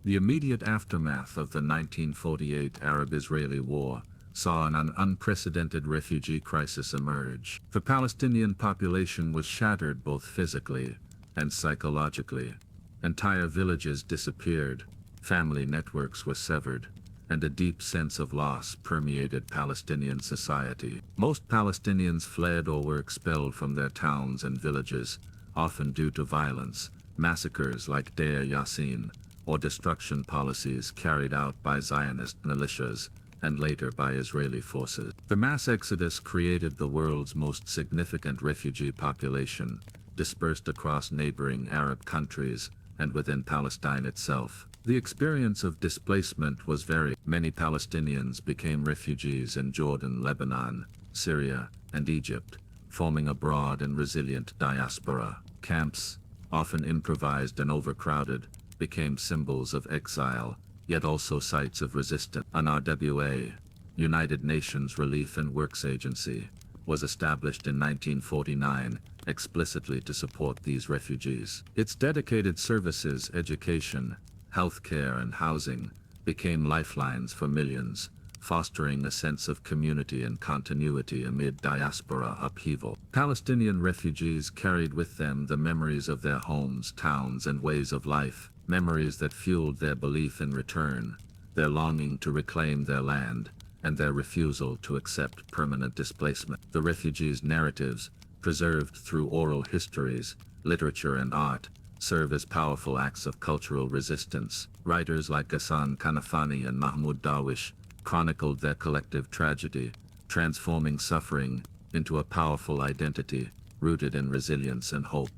The immediate aftermath of the 1948 Arab-Israeli War saw an unprecedented refugee crisis emerge. The Palestinian population was shattered both physically and psychologically. Entire villages disappeared, family networks were severed, and a deep sense of loss permeated Palestinian society. Most Palestinians fled or were expelled from their towns and villages, often due to violence, massacres like Deir Yassin, or destruction policies carried out by Zionist militias and later by Israeli forces. The mass exodus created the world's most significant refugee population, dispersed across neighboring Arab countries and within Palestine itself. The experience of displacement was varied. Many Palestinians became refugees in Jordan, Lebanon, Syria, and Egypt, forming a broad and resilient diaspora. Camps, often improvised and overcrowded, became symbols of exile, yet also sites of resistance. UNRWA, United Nations Relief and Works Agency, was established in 1949 explicitly to support these refugees. Its dedicated services, education, healthcare, and housing became lifelines for millions, fostering a sense of community and continuity amid diaspora upheaval. Palestinian refugees carried with them the memories of their homes, towns, and ways of life, memories that fueled their belief in return, their longing to reclaim their land, and their refusal to accept permanent displacement. The refugees' narratives, preserved through oral histories, literature, and art, serve as powerful acts of cultural resistance. Writers like Ghassan Kanafani and Mahmoud Darwish chronicled their collective tragedy, transforming suffering into a powerful identity rooted in resilience and hope.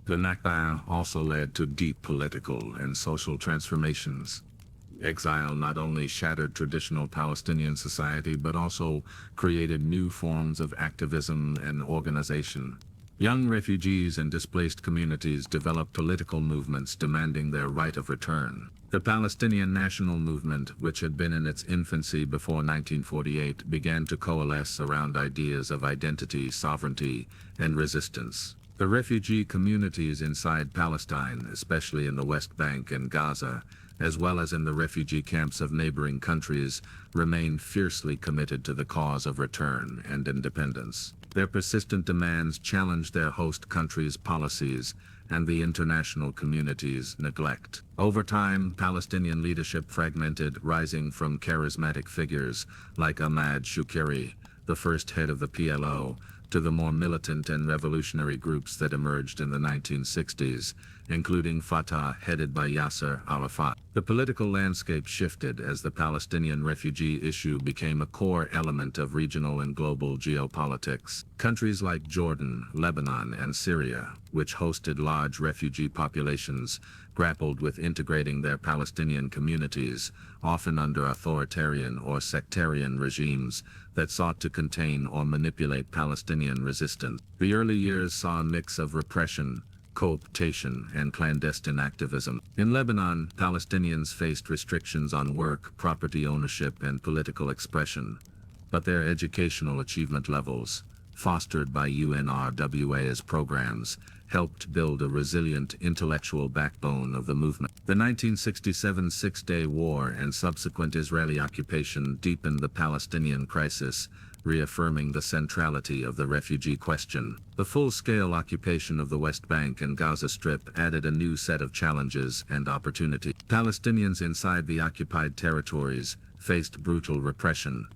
The Nakba also led to deep political and social transformations. Exile not only shattered traditional Palestinian society, but also created new forms of activism and organization. Young refugees and displaced communities developed political movements demanding their right of return. The Palestinian National Movement, which had been in its infancy before 1948, began to coalesce around ideas of identity, sovereignty, and resistance. The refugee communities inside Palestine, especially in the West Bank and Gaza, as well as in the refugee camps of neighboring countries, remained fiercely committed to the cause of return and independence. Their persistent demands challenged their host countries' policies and the international community's neglect. Over time, Palestinian leadership fragmented, rising from charismatic figures like Ahmad Shukeri, the first head of the PLO, to the more militant and revolutionary groups that emerged in the 1960s, including Fatah, headed by Yasser Arafat. The political landscape shifted as the Palestinian refugee issue became a core element of regional and global geopolitics. Countries like Jordan, Lebanon, and Syria, which hosted large refugee populations, grappled with integrating their Palestinian communities, often under authoritarian or sectarian regimes that sought to contain or manipulate Palestinian resistance. The early years saw a mix of repression, cooptation, and clandestine activism. In Lebanon, Palestinians faced restrictions on work, property ownership, and political expression, but their educational achievement levels, fostered by UNRWA's programs, helped build a resilient intellectual backbone of the movement. The 1967 Six-Day War and subsequent Israeli occupation deepened the Palestinian crisis, reaffirming the centrality of the refugee question. The full-scale occupation of the West Bank and Gaza Strip added a new set of challenges and opportunities. Palestinians inside the occupied territories faced brutal repression,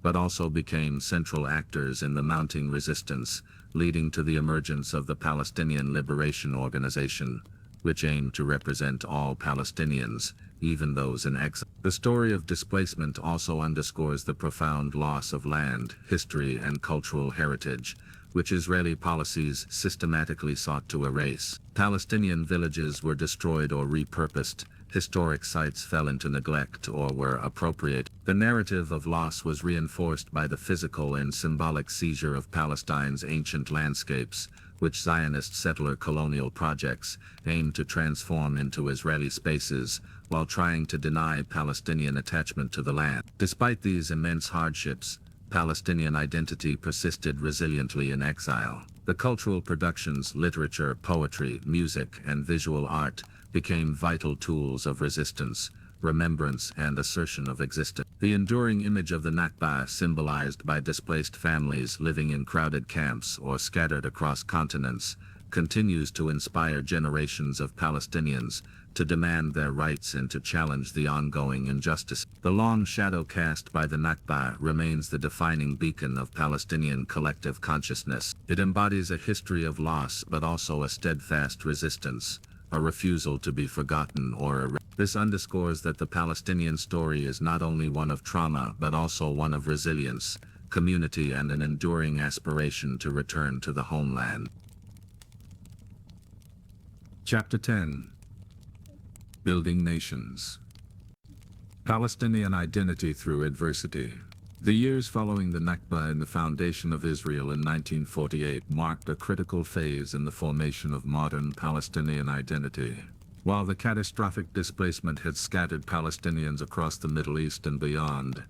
but also became central actors in the mounting resistance, leading to the emergence of the Palestinian Liberation Organization, which aimed to represent all Palestinians, even those in exile. The story of displacement also underscores the profound loss of land, history, and cultural heritage, which Israeli policies systematically sought to erase. Palestinian villages were destroyed or repurposed, historic sites fell into neglect or were appropriated. The narrative of loss was reinforced by the physical and symbolic seizure of Palestine's ancient landscapes, which Zionist settler colonial projects aimed to transform into Israeli spaces while trying to deny Palestinian attachment to the land. Despite these immense hardships, Palestinian identity persisted resiliently in exile. The cultural productions, literature, poetry, music, and visual art became vital tools of resistance, remembrance, and assertion of existence. The enduring image of the Nakba, symbolized by displaced families living in crowded camps or scattered across continents, continues to inspire generations of Palestinians to demand their rights and to challenge the ongoing injustice. The long shadow cast by the Nakba remains the defining beacon of Palestinian collective consciousness. It embodies a history of loss but also a steadfast resistance, a refusal to be forgotten or erased. This underscores that the Palestinian story is not only one of trauma but also one of resilience, community, and an enduring aspiration to return to the homeland. Chapter 10. Building Nations. Palestinian Identity Through Adversity. The years following the Nakba and the foundation of Israel in 1948 marked a critical phase in the formation of modern Palestinian identity. While the catastrophic displacement had scattered Palestinians across the Middle East and beyond,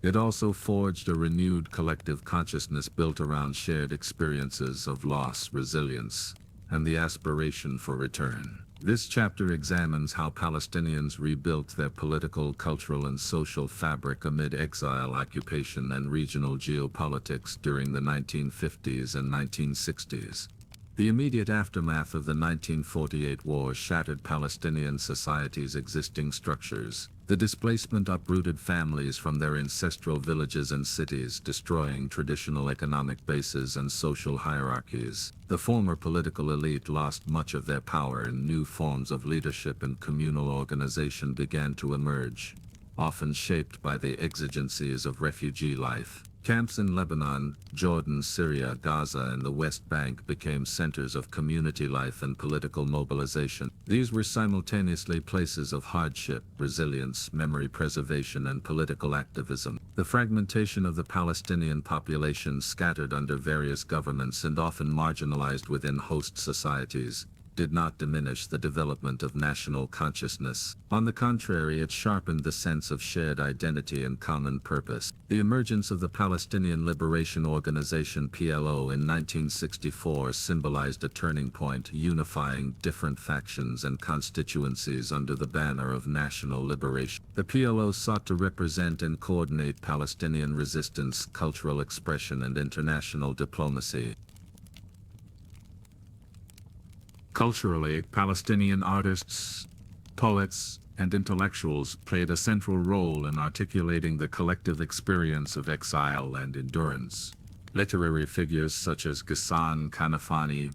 it also forged a renewed collective consciousness built around shared experiences of loss, resilience, and the aspiration for return. This chapter examines how Palestinians rebuilt their political, cultural, and social fabric amid exile, occupation, and regional geopolitics during the 1950s and 1960s. The immediate aftermath of the 1948 war shattered Palestinian society's existing structures. The displacement uprooted families from their ancestral villages and cities, destroying traditional economic bases and social hierarchies. The former political elite lost much of their power, and new forms of leadership and communal organization began to emerge, often shaped by the exigencies of refugee life. Camps in Lebanon, Jordan, Syria, Gaza, and the West Bank became centers of community life and political mobilization. These were simultaneously places of hardship, resilience, memory preservation, and political activism. The fragmentation of the Palestinian population, scattered under various governments and often marginalized within host societies, did not diminish the development of national consciousness. On the contrary, it sharpened the sense of shared identity and common purpose. The emergence of the Palestinian Liberation Organization (PLO) in 1964 symbolized a turning point, unifying different factions and constituencies under the banner of national liberation. The PLO sought to represent and coordinate Palestinian resistance, cultural expression, and international diplomacy. Culturally, Palestinian artists, poets, and intellectuals played a central role in articulating the collective experience of exile and endurance. Literary figures such as Ghassan Kanafani,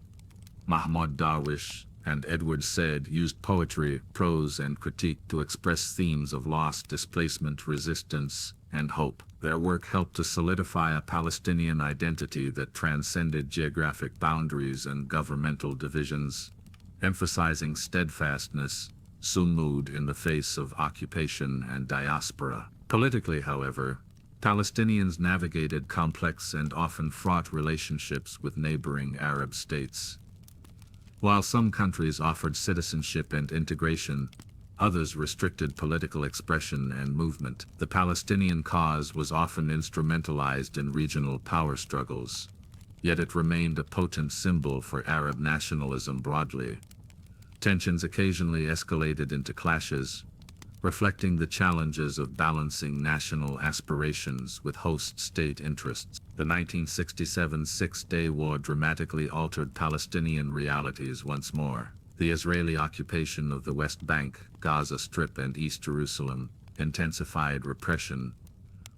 Mahmoud Darwish, and Edward Said used poetry, prose, and critique to express themes of loss, displacement, resistance, and hope. Their work helped to solidify a Palestinian identity that transcended geographic boundaries and governmental divisions, emphasizing steadfastness, sumud, in the face of occupation and diaspora. Politically, however, Palestinians navigated complex and often fraught relationships with neighboring Arab states. While some countries offered citizenship and integration, others restricted political expression and movement. The Palestinian cause was often instrumentalized in regional power struggles, yet it remained a potent symbol for Arab nationalism broadly. Tensions occasionally escalated into clashes, reflecting the challenges of balancing national aspirations with host state interests. The 1967 Six-Day War dramatically altered Palestinian realities once more. The Israeli occupation of the West Bank, Gaza Strip, and East Jerusalem intensified repression,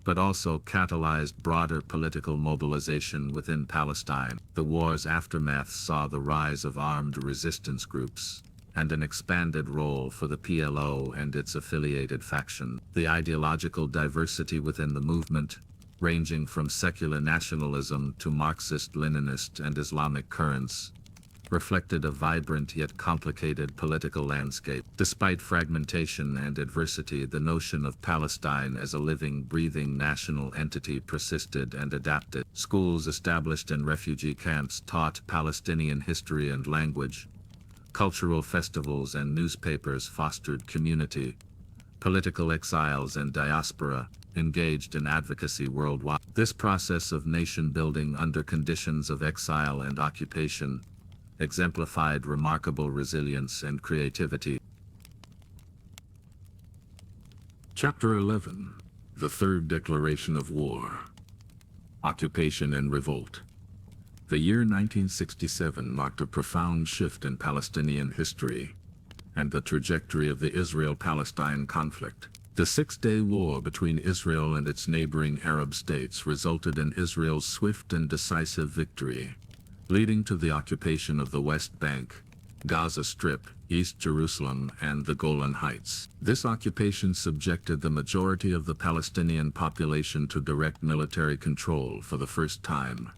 but also catalyzed broader political mobilization within Palestine. The war's aftermath saw the rise of armed resistance groups and an expanded role for the PLO and its affiliated faction. The ideological diversity within the movement, ranging from secular nationalism to Marxist-Leninist and Islamic currents, reflected a vibrant yet complicated political landscape. Despite fragmentation and adversity, the notion of Palestine as a living, breathing national entity persisted and adapted. Schools established in refugee camps taught Palestinian history and language. Cultural festivals and newspapers fostered community. Political exiles and diaspora engaged in advocacy worldwide. This process of nation-building under conditions of exile and occupation exemplified remarkable resilience and creativity. Chapter 11. The Third Declaration of War. Occupation and Revolt. The year 1967 marked a profound shift in Palestinian history and the trajectory of the Israel-Palestine conflict. The Six-Day War between Israel and its neighboring Arab states resulted in Israel's swift and decisive victory, leading to the occupation of the West Bank, Gaza Strip, East Jerusalem, and the Golan Heights. This occupation subjected the majority of the Palestinian population to direct military control for the first time,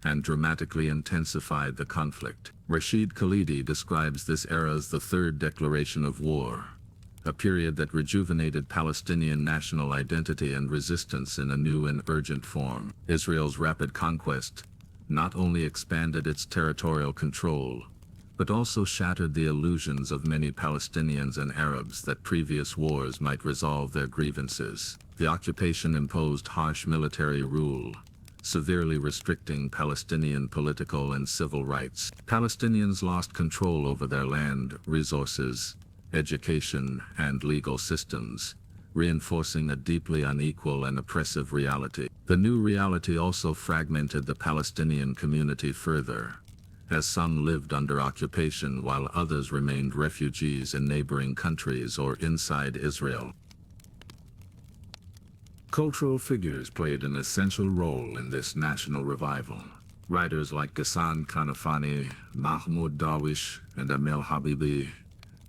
and dramatically intensified the conflict. Rashid Khalidi describes this era as the Third Declaration of War, a period that rejuvenated Palestinian national identity and resistance in a new and urgent form. Israel's rapid conquest not only expanded its territorial control, but also shattered the illusions of many Palestinians and Arabs that previous wars might resolve their grievances. The occupation imposed harsh military rule, severely restricting Palestinian political and civil rights. Palestinians lost control over their land, resources, education, and legal systems, reinforcing a deeply unequal and oppressive reality. The new reality also fragmented the Palestinian community further, as some lived under occupation while others remained refugees in neighboring countries or inside Israel. Cultural figures played an essential role in this national revival. Writers like Ghassan Kanafani, Mahmoud Darwish, and Amel Habibi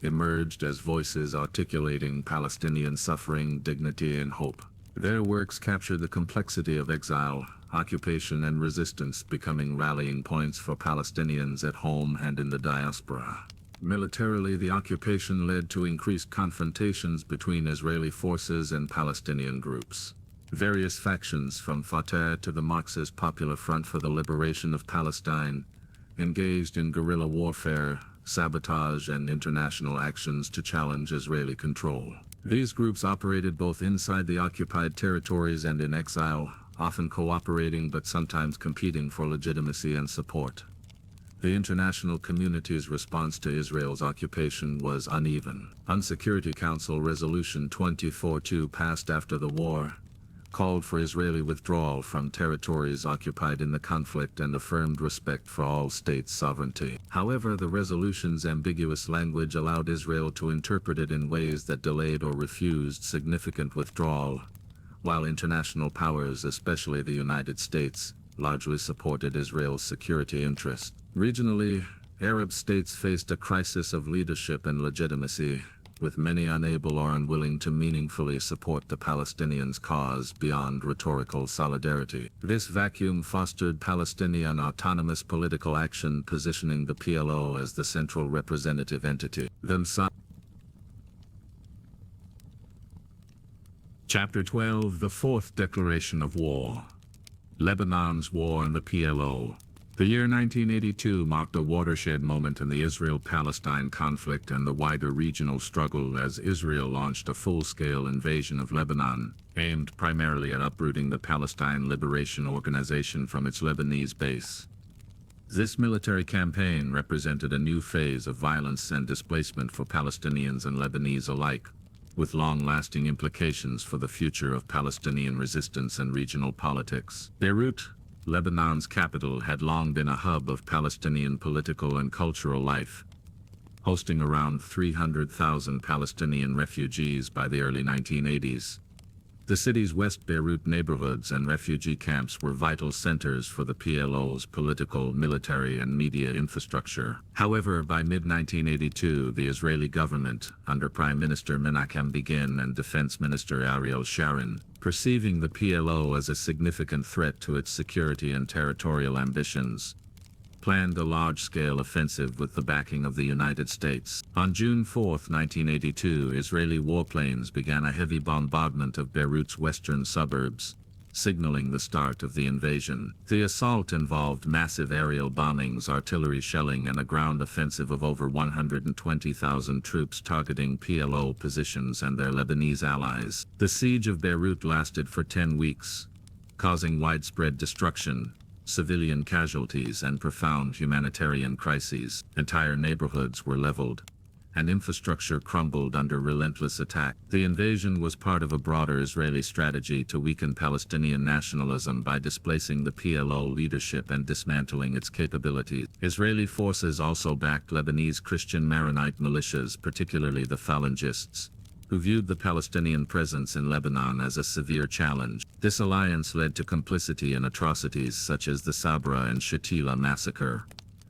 emerged as voices articulating Palestinian suffering, dignity, and hope. Their works capture the complexity of exile, occupation, and resistance, becoming rallying points for Palestinians at home and in the diaspora. Militarily, the occupation led to increased confrontations between Israeli forces and Palestinian groups. Various factions, from Fatah to the Marxist Popular Front for the Liberation of Palestine, engaged in guerrilla warfare, sabotage, and international actions to challenge Israeli control. These groups operated both inside the occupied territories and in exile, often cooperating but sometimes competing for legitimacy and support. The international community's response to Israel's occupation was uneven. Security Council Resolution 24-2, passed after the war, called for Israeli withdrawal from territories occupied in the conflict and affirmed respect for all states' sovereignty. However, the resolution's ambiguous language allowed Israel to interpret it in ways that delayed or refused significant withdrawal, while international powers, especially the United States, largely supported Israel's security interests. Regionally, Arab states faced a crisis of leadership and legitimacy, with many unable or unwilling to meaningfully support the Palestinians' cause beyond rhetorical solidarity. This vacuum fostered Palestinian autonomous political action, positioning the PLO as the central representative entity. Chapter 12: The Fourth Declaration of War. Lebanon's War and the PLO. The year 1982 marked a watershed moment in the Israel-Palestine conflict and the wider regional struggle as Israel launched a full-scale invasion of Lebanon, aimed primarily at uprooting the Palestine Liberation Organization from its Lebanese base. This military campaign represented a new phase of violence and displacement for Palestinians and Lebanese alike, with long-lasting implications for the future of Palestinian resistance and regional politics. Beirut, Lebanon's capital, had long been a hub of Palestinian political and cultural life, hosting around 300,000 Palestinian refugees by the early 1980s. The city's West Beirut neighborhoods and refugee camps were vital centers for the PLO's political, military, and media infrastructure. However, by mid-1982, the Israeli government, under Prime Minister Menachem Begin and Defense Minister Ariel Sharon, perceiving the PLO as a significant threat to its security and territorial ambitions, planned a large-scale offensive with the backing of the United States. On June 4, 1982, Israeli warplanes began a heavy bombardment of Beirut's western suburbs, signaling the start of the invasion. The assault involved massive aerial bombings, artillery shelling, and a ground offensive of over 120,000 troops targeting PLO positions and their Lebanese allies. The siege of Beirut lasted for 10 weeks, causing widespread destruction, civilian casualties, and profound humanitarian crises. Entire neighborhoods were leveled, and infrastructure crumbled under relentless attack. The invasion was part of a broader Israeli strategy to weaken Palestinian nationalism by displacing the PLO leadership and dismantling its capabilities. Israeli forces also backed Lebanese Christian Maronite militias, particularly the Phalangists, who viewed the Palestinian presence in Lebanon as a severe challenge. This alliance led to complicity in atrocities such as the Sabra and Shatila massacre,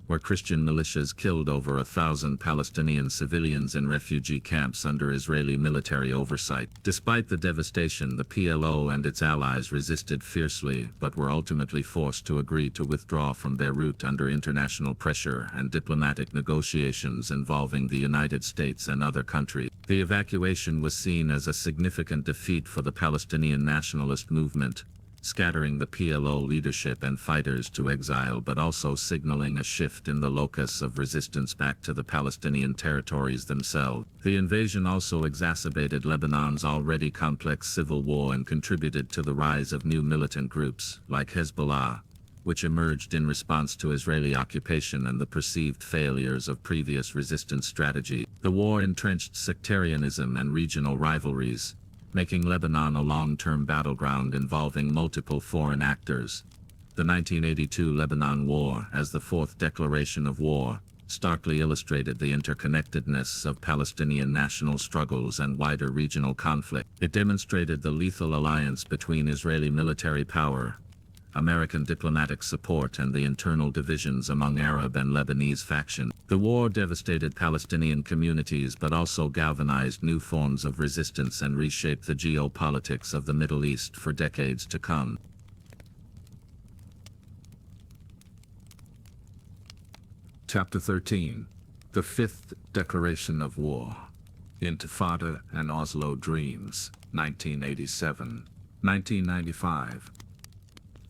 where Christian militias killed over 1,000 Palestinian civilians in refugee camps under Israeli military oversight. Despite the devastation, the PLO and its allies resisted fiercely, but were ultimately forced to agree to withdraw from Beirut under international pressure and diplomatic negotiations involving the United States and other countries. The evacuation was seen as a significant defeat for the Palestinian nationalist movement, scattering the PLO leadership and fighters to exile, but also signaling a shift in the locus of resistance back to the Palestinian territories themselves. The invasion also exacerbated Lebanon's already complex civil war and contributed to the rise of new militant groups, like Hezbollah, which emerged in response to Israeli occupation and the perceived failures of previous resistance strategy. The war entrenched sectarianism and regional rivalries, making Lebanon a long-term battleground involving multiple foreign actors. The 1982 Lebanon War, as the fourth declaration of war, starkly illustrated the interconnectedness of Palestinian national struggles and wider regional conflict. It demonstrated the lethal alliance between Israeli military power, American diplomatic support, and the internal divisions among Arab and Lebanese factions. The war devastated Palestinian communities but also galvanized new forms of resistance and reshaped the geopolitics of the Middle East for decades to come. Chapter 13. The Fifth Declaration of War. Intifada and Oslo Dreams, 1987. 1995.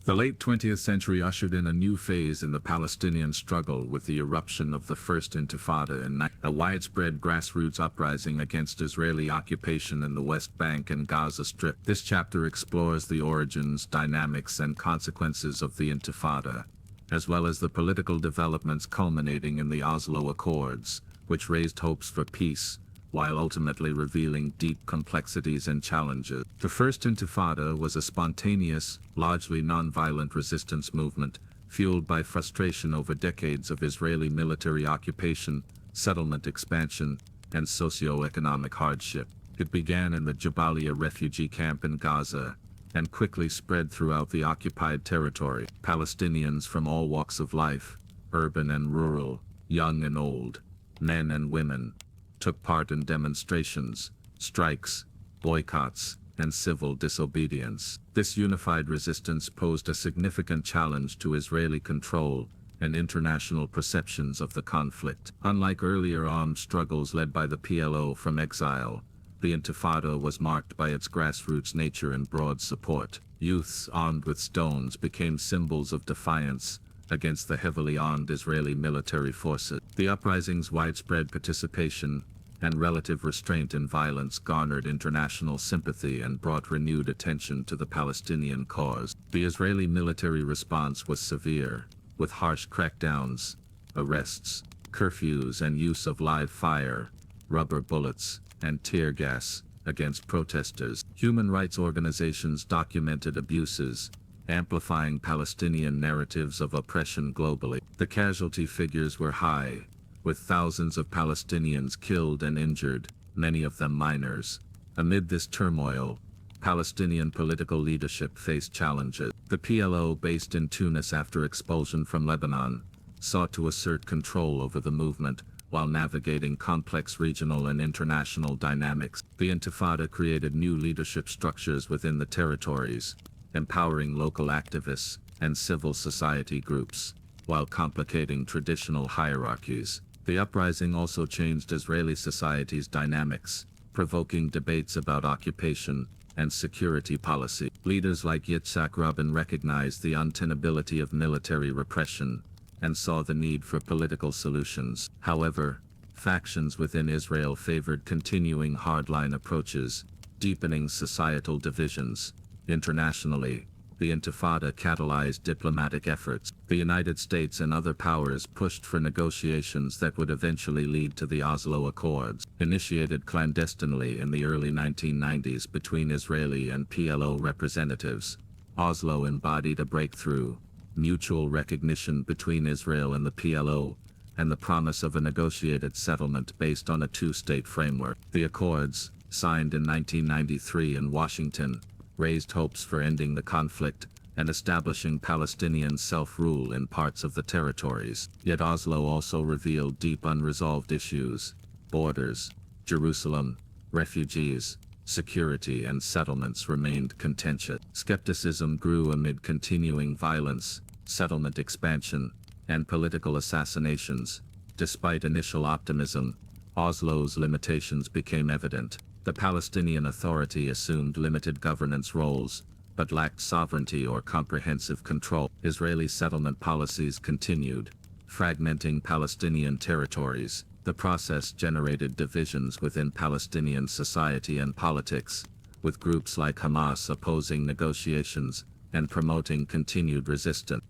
The late 20th century ushered in a new phase in the Palestinian struggle with the eruption of the First Intifada and a widespread grassroots uprising against Israeli occupation in the West Bank and Gaza Strip. This chapter explores the origins, dynamics, and consequences of the Intifada, as well as the political developments culminating in the Oslo Accords, which raised hopes for peace, while ultimately revealing deep complexities and challenges. The First Intifada was a spontaneous, largely nonviolent resistance movement, fueled by frustration over decades of Israeli military occupation, settlement expansion, and socio-economic hardship. It began in the Jabalia refugee camp in Gaza, and quickly spread throughout the occupied territory. Palestinians from all walks of life, urban and rural, young and old, men and women, took part in demonstrations, strikes, boycotts, and civil disobedience. This unified resistance posed a significant challenge to Israeli control and international perceptions of the conflict. Unlike earlier armed struggles led by the PLO from exile, the Intifada was marked by its grassroots nature and broad support. Youths armed with stones became symbols of defiance against the heavily armed Israeli military forces. The uprising's widespread participation and relative restraint in violence garnered international sympathy and brought renewed attention to the Palestinian cause. The Israeli military response was severe, with harsh crackdowns, arrests, curfews, and use of live fire, rubber bullets, and tear gas against protesters. Human rights organizations documented abuses, amplifying Palestinian narratives of oppression globally. The casualty figures were high, with thousands of Palestinians killed and injured, many of them minors. Amid this turmoil, Palestinian political leadership faced challenges. The PLO, based in Tunis after expulsion from Lebanon, sought to assert control over the movement while navigating complex regional and international dynamics. The Intifada created new leadership structures within the territories, empowering local activists and civil society groups, while complicating traditional hierarchies. The uprising also changed Israeli society's dynamics, provoking debates about occupation and security policy. Leaders like Yitzhak Rabin recognized the untenability of military repression and saw the need for political solutions. However, factions within Israel favored continuing hardline approaches, deepening societal divisions. Internationally, the Intifada catalyzed diplomatic efforts. The United States and other powers pushed for negotiations that would eventually lead to the Oslo Accords, initiated clandestinely in the early 1990s between Israeli and PLO representatives. Oslo embodied a breakthrough, mutual recognition between Israel and the PLO, and the promise of a negotiated settlement based on a two-state framework. The Accords, signed in 1993 in Washington, raised hopes for ending the conflict and establishing Palestinian self-rule in parts of the territories. Yet Oslo also revealed deep unresolved issues: borders, Jerusalem, refugees, security, and settlements remained contentious. Skepticism grew amid continuing violence, settlement expansion, and political assassinations. Despite initial optimism, Oslo's limitations became evident. The Palestinian Authority assumed limited governance roles, but lacked sovereignty or comprehensive control. Israeli settlement policies continued, fragmenting Palestinian territories. The process generated divisions within Palestinian society and politics, with groups like Hamas opposing negotiations and promoting continued resistance.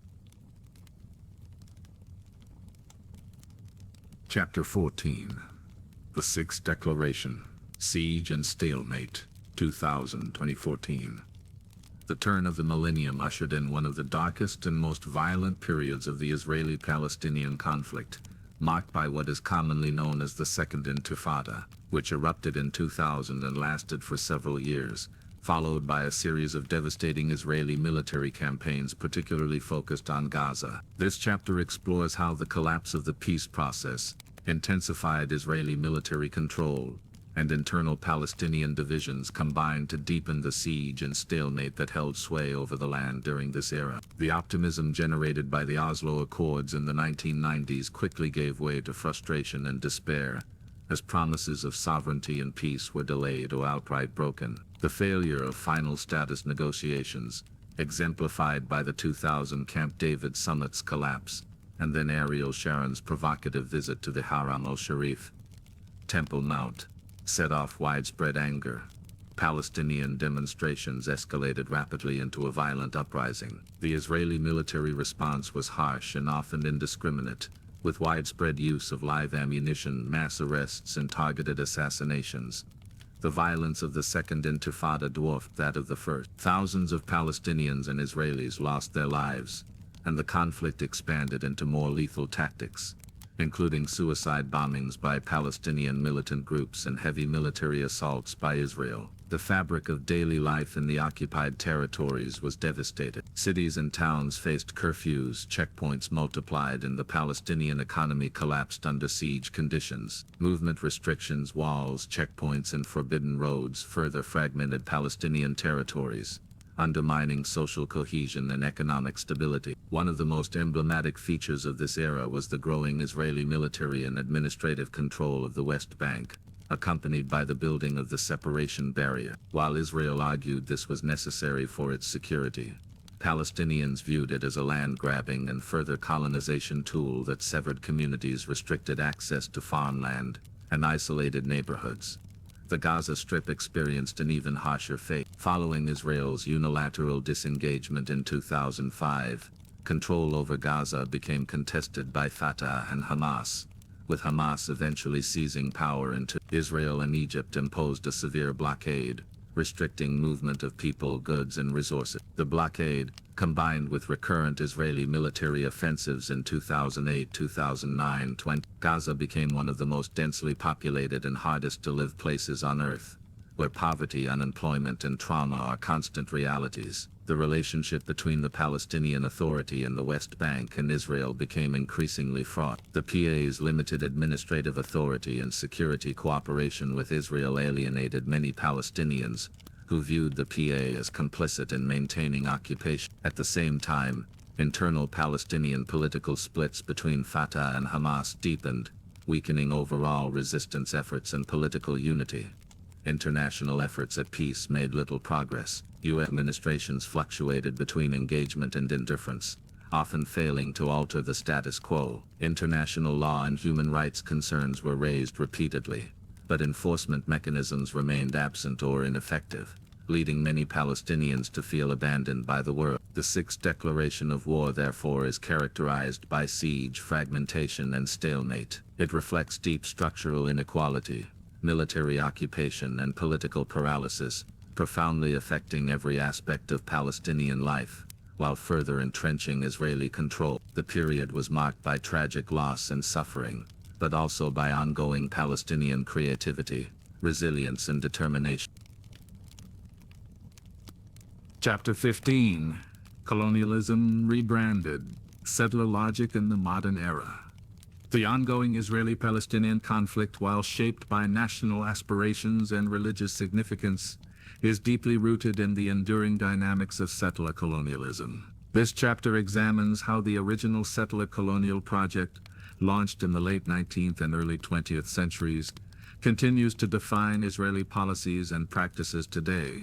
Chapter 14. The Sixth Declaration. Siege and Stalemate. 2014. The turn of the millennium ushered in one of the darkest and most violent periods of the Israeli-Palestinian conflict, marked by what is commonly known as the Second Intifada, which erupted in 2000 and lasted for several years, followed by a series of devastating Israeli military campaigns particularly focused on Gaza. This chapter explores how the collapse of the peace process, intensified Israeli military control, and internal Palestinian divisions combined to deepen the siege and stalemate that held sway over the land during this era. The optimism generated by the Oslo Accords in the 1990s quickly gave way to frustration and despair, as promises of sovereignty and peace were delayed or outright broken. The failure of final status negotiations, exemplified by the 2000 Camp David summit's collapse, and then Ariel Sharon's provocative visit to the Haram al-Sharif, Temple Mount, set off widespread anger. Palestinian demonstrations escalated rapidly into a violent uprising. The Israeli military response was harsh and often indiscriminate, with widespread use of live ammunition, mass arrests, and targeted assassinations. The violence of the Second Intifada dwarfed that of the first. Thousands of Palestinians and Israelis lost their lives, and the conflict expanded into more lethal tactics, including suicide bombings by Palestinian militant groups and heavy military assaults by Israel. The fabric of daily life in the occupied territories was devastated. Cities and towns faced curfews, checkpoints multiplied, and the Palestinian economy collapsed under siege conditions. Movement restrictions, walls, checkpoints, and forbidden roads further fragmented Palestinian territories, undermining social cohesion and economic stability. One of the most emblematic features of this era was the growing Israeli military and administrative control of the West Bank, accompanied by the building of the separation barrier. While Israel argued this was necessary for its security, Palestinians viewed it as a land-grabbing and further colonization tool that severed communities, restricted access to farmland, and isolated neighborhoods. The Gaza Strip experienced an even harsher fate. Following Israel's unilateral disengagement in 2005, control over Gaza became contested by Fatah and Hamas, with Hamas eventually seizing power. Israel and Egypt imposed a severe blockade, restricting movement of people, goods, and resources. The blockade, combined with recurrent Israeli military offensives in 2008, 2009, 20, Gaza became one of the most densely populated and hardest to live places on Earth, where poverty, unemployment, and trauma are constant realities. The relationship between the Palestinian Authority and the West Bank and Israel became increasingly fraught. The PA's limited administrative authority and security cooperation with Israel alienated many Palestinians, who viewed the PA as complicit in maintaining occupation. At the same time, internal Palestinian political splits between Fatah and Hamas deepened, weakening overall resistance efforts and political unity. International efforts at peace made little progress. U.S. administrations fluctuated between engagement and indifference, often failing to alter the status quo. International law and human rights concerns were raised repeatedly, but enforcement mechanisms remained absent or ineffective, leading many Palestinians to feel abandoned by the world. The Sixth Declaration of War, therefore, is characterized by siege, fragmentation, and stalemate. It reflects deep structural inequality, military occupation, and political paralysis, profoundly affecting every aspect of Palestinian life, while further entrenching Israeli control. The period was marked by tragic loss and suffering, but also by ongoing Palestinian creativity, resilience, and determination. Chapter 15. Colonialism Rebranded. Settler Logic in the Modern Era. The ongoing Israeli-Palestinian conflict, while shaped by national aspirations and religious significance, is deeply rooted in the enduring dynamics of settler colonialism. This chapter examines how the original settler colonial project launched in the late 19th and early 20th centuries, continues to define Israeli policies and practices today,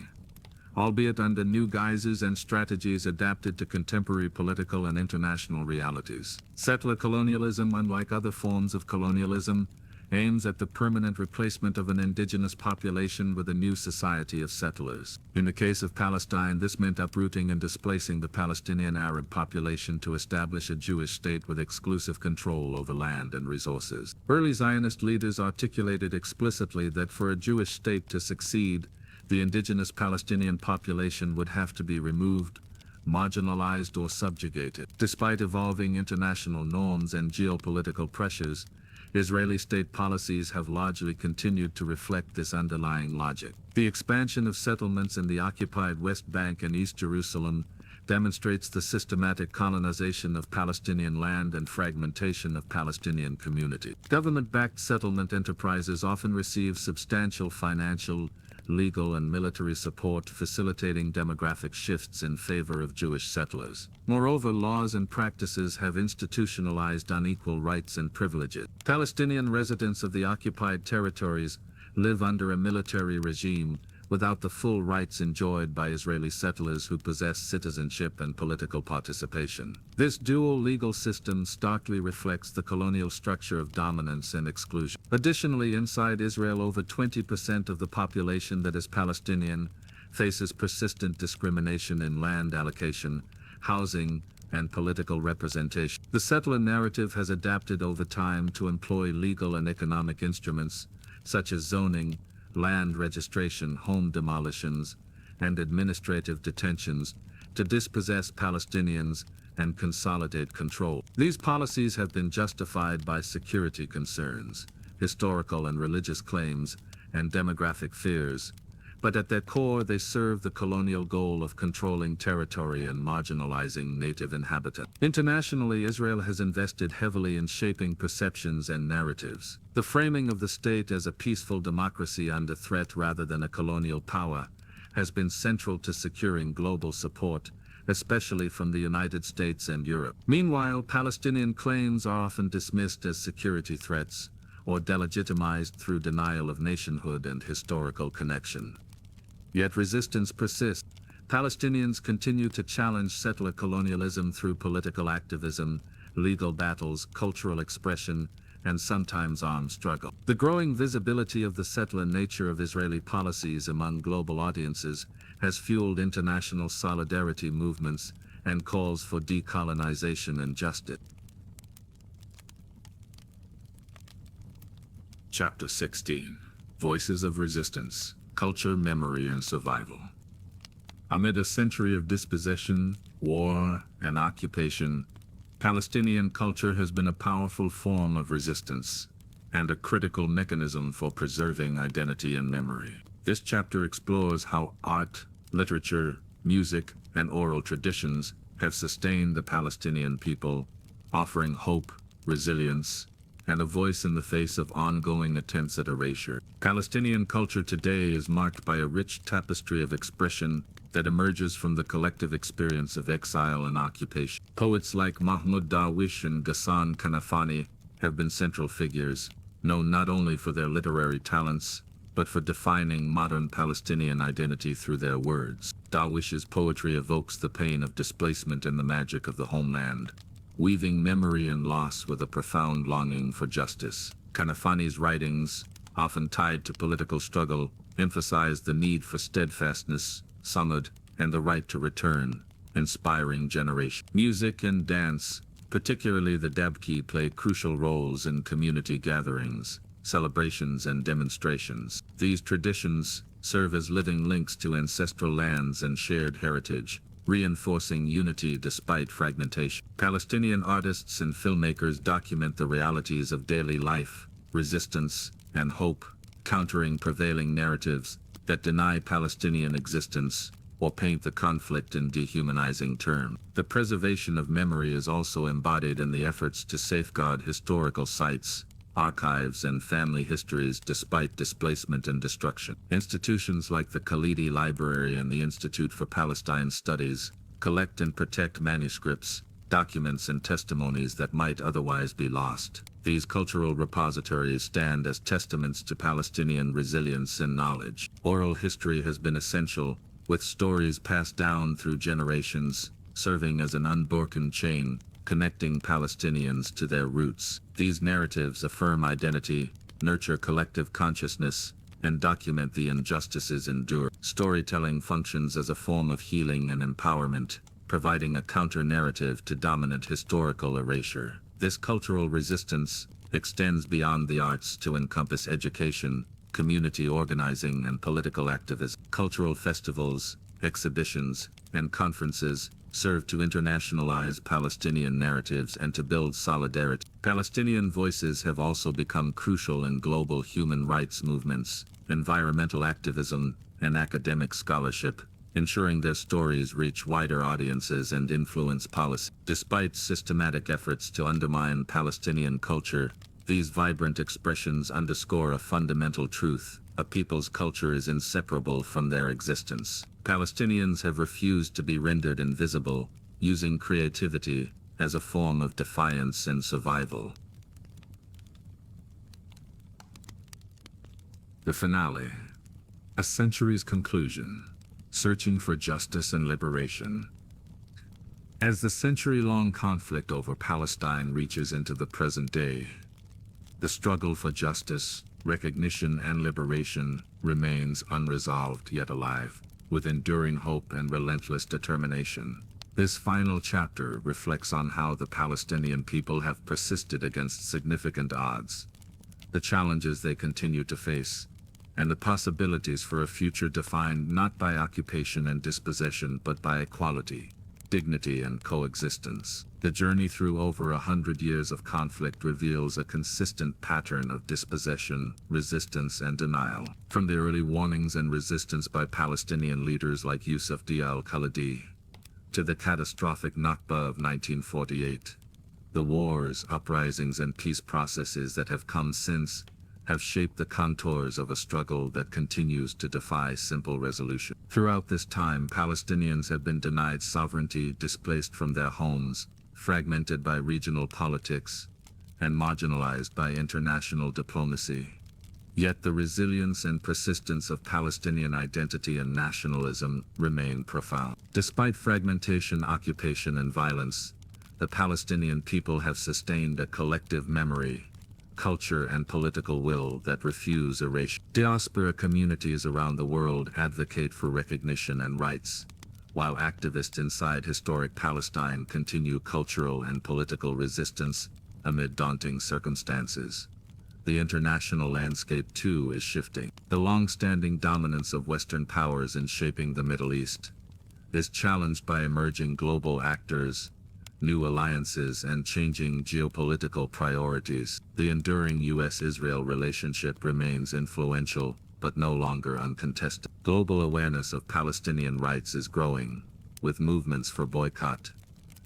albeit under new guises and strategies adapted to contemporary political and international realities. Settler colonialism, unlike other forms of colonialism, aims at the permanent replacement of an indigenous population with a new society of settlers. In the case of Palestine, this meant uprooting and displacing the Palestinian Arab population to establish a Jewish state with exclusive control over land and resources. Early Zionist leaders articulated explicitly that for a Jewish state to succeed, the indigenous Palestinian population would have to be removed, marginalized, or subjugated. Despite evolving international norms and geopolitical pressures, Israeli state policies have largely continued to reflect this underlying logic. The expansion of settlements in the occupied West Bank and East Jerusalem demonstrates the systematic colonization of Palestinian land and fragmentation of Palestinian community. Government-backed settlement enterprises often receive substantial financial, legal, and military support, facilitating demographic shifts in favor of Jewish settlers. Moreover, laws and practices have institutionalized unequal rights and privileges. Palestinian residents of the occupied territories live under a military regime without the full rights enjoyed by Israeli settlers who possess citizenship and political participation. This dual legal system starkly reflects the colonial structure of dominance and exclusion. Additionally, inside Israel, over 20% of the population that is Palestinian faces persistent discrimination in land allocation, housing, and political representation. The settler narrative has adapted over time to employ legal and economic instruments, such as zoning, land registration, home demolitions, and administrative detentions, to dispossess Palestinians and consolidate control. These policies have been justified by security concerns, historical and religious claims, and demographic fears, but at their core they serve the colonial goal of controlling territory and marginalizing native inhabitants. Internationally, Israel has invested heavily in shaping perceptions and narratives. The framing of the state as a peaceful democracy under threat rather than a colonial power has been central to securing global support, especially from the United States and Europe. Meanwhile, Palestinian claims are often dismissed as security threats or delegitimized through denial of nationhood and historical connection. Yet resistance persists. Palestinians continue to challenge settler colonialism through political activism, legal battles, cultural expression, and sometimes armed struggle. The growing visibility of the settler nature of Israeli policies among global audiences has fueled international solidarity movements and calls for decolonization and justice. Chapter 16. Voices of Resistance, Culture, Memory, and Survival. Amid a century of dispossession, war, and occupation, Palestinian culture has been a powerful form of resistance and a critical mechanism for preserving identity and memory. This chapter explores how art, literature, music, and oral traditions have sustained the Palestinian people, offering hope, resilience, and a voice in the face of ongoing attempts at erasure. Palestinian culture today is marked by a rich tapestry of expression that emerges from the collective experience of exile and occupation. Poets like Mahmoud Darwish and Ghassan Kanafani have been central figures, known not only for their literary talents, but for defining modern Palestinian identity through their words. Darwish's poetry evokes the pain of displacement and the magic of the homeland, weaving memory and loss with a profound longing for justice. Kanafani's writings, often tied to political struggle, emphasize the need for steadfastness, samud, and the right to return, inspiring generations. Music and dance, particularly the dabki, play crucial roles in community gatherings, celebrations, and demonstrations. These traditions serve as living links to ancestral lands and shared heritage, reinforcing unity despite fragmentation. Palestinian artists and filmmakers document the realities of daily life, resistance, and hope, countering prevailing narratives that deny Palestinian existence or paint the conflict in dehumanizing terms. The preservation of memory is also embodied in the efforts to safeguard historical sites, archives, and family histories despite displacement and destruction. Institutions like the Khalidi Library and the Institute for Palestine Studies collect and protect manuscripts, documents and testimonies that might otherwise be lost. These cultural repositories stand as testaments to Palestinian resilience and knowledge. Oral history has been essential, with stories passed down through generations, serving as an unbroken chain, connecting Palestinians to their roots. These narratives affirm identity, nurture collective consciousness, and document the injustices endured. Storytelling functions as a form of healing and empowerment, providing a counter-narrative to dominant historical erasure. This cultural resistance extends beyond the arts to encompass education, community organizing, and political activism. Cultural festivals, exhibitions, and conferences serve to internationalize Palestinian narratives and to build solidarity. Palestinian voices have also become crucial in global human rights movements, environmental activism, and academic scholarship, ensuring their stories reach wider audiences and influence policy. Despite systematic efforts to undermine Palestinian culture, these vibrant expressions underscore a fundamental truth: a people's culture is inseparable from their existence. Palestinians have refused to be rendered invisible, using creativity as a form of defiance and survival. The finale. A century's conclusion. Searching for justice and liberation. As the century-long conflict over Palestine reaches into the present day, the struggle for justice, recognition, and liberation remains unresolved yet alive, with enduring hope and relentless determination. This final chapter reflects on how the Palestinian people have persisted against significant odds, the challenges they continue to face, and the possibilities for a future defined not by occupation and dispossession but by equality, dignity, and coexistence. The journey through over 100 years of conflict reveals a consistent pattern of dispossession, resistance, and denial. From the early warnings and resistance by Palestinian leaders like Yusuf al-Khalidi, to the catastrophic Nakba of 1948, the wars, uprisings, and peace processes that have come since have shaped the contours of a struggle that continues to defy simple resolution. Throughout this time, Palestinians have been denied sovereignty, displaced from their homes, fragmented by regional politics, and marginalized by international diplomacy. Yet the resilience and persistence of Palestinian identity and nationalism remain profound. Despite fragmentation, occupation, and violence, the Palestinian people have sustained a collective memory, culture, and political will that refuse erasure. Diaspora communities around the world advocate for recognition and rights, while activists inside historic Palestine continue cultural and political resistance amid daunting circumstances. The international landscape, too, is shifting. The long-standing dominance of Western powers in shaping the Middle East is challenged by emerging global actors, new alliances, and changing geopolitical priorities. The enduring U.S.-Israel relationship remains influential, but no longer uncontested. Global awareness of Palestinian rights is growing, with movements for boycott,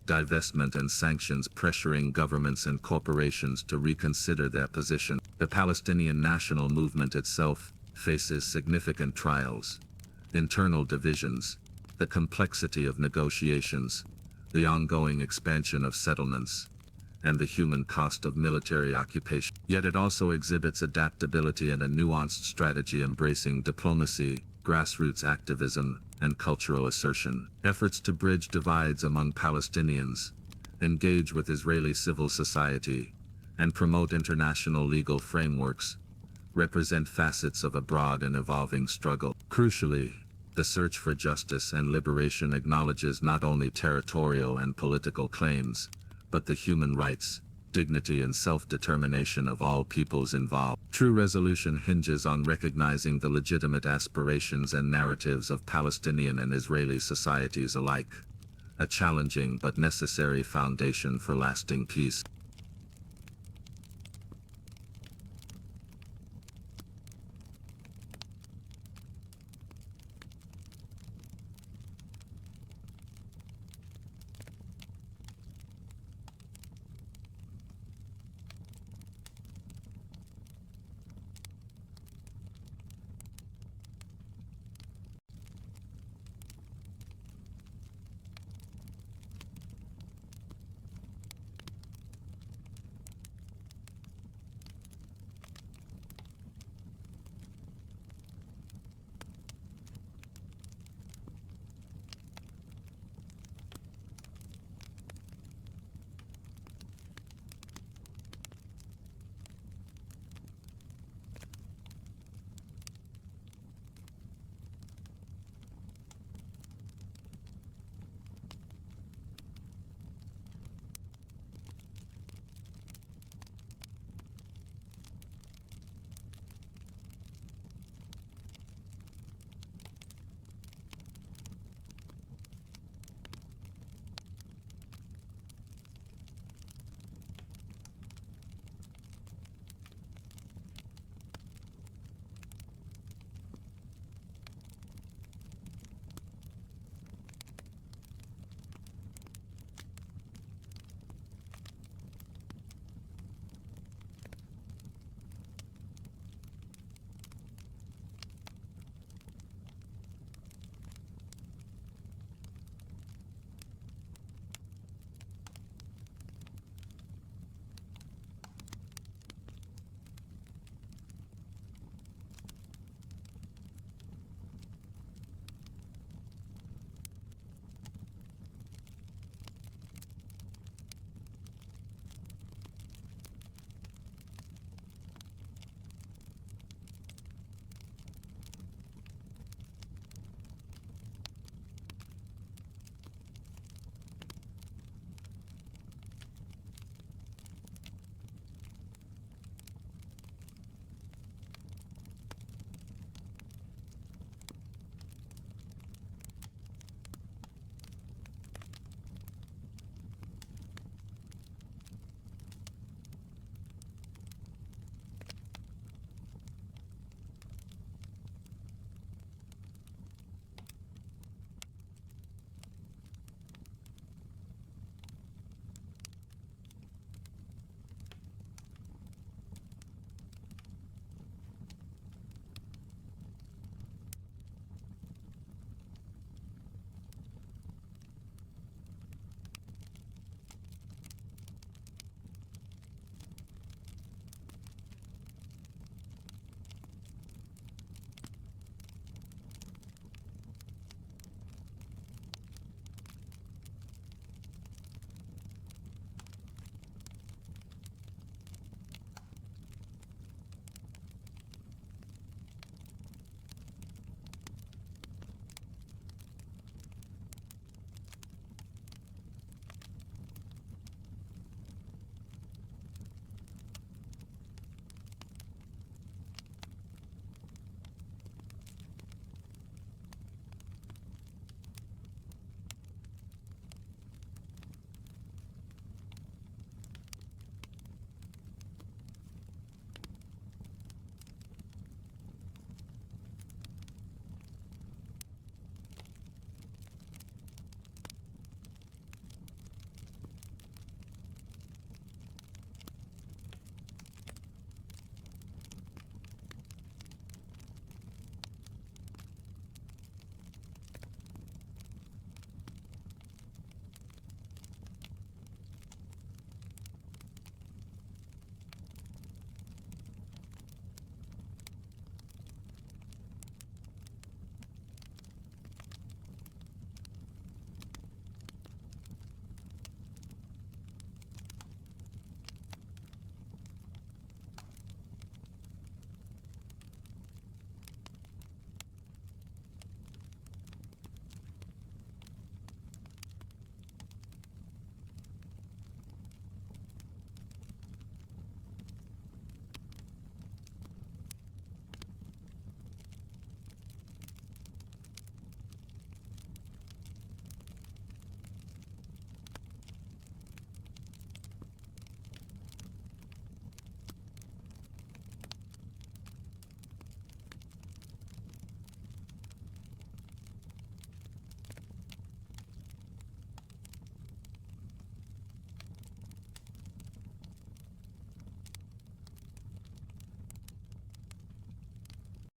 divestment, and sanctions pressuring governments and corporations to reconsider their position. The Palestinian national movement itself faces significant trials, internal divisions, the complexity of negotiations, the ongoing expansion of settlements, and the human cost of military occupation. Yet it also exhibits adaptability and a nuanced strategy embracing diplomacy, grassroots activism, and cultural assertion. Efforts to bridge divides among Palestinians, engage with Israeli civil society, and promote international legal frameworks represent facets of a broad and evolving struggle. Crucially, the search for justice and liberation acknowledges not only territorial and political claims, but the human rights, dignity, and self-determination of all peoples involved. True resolution hinges on recognizing the legitimate aspirations and narratives of Palestinian and Israeli societies alike, a challenging but necessary foundation for lasting peace.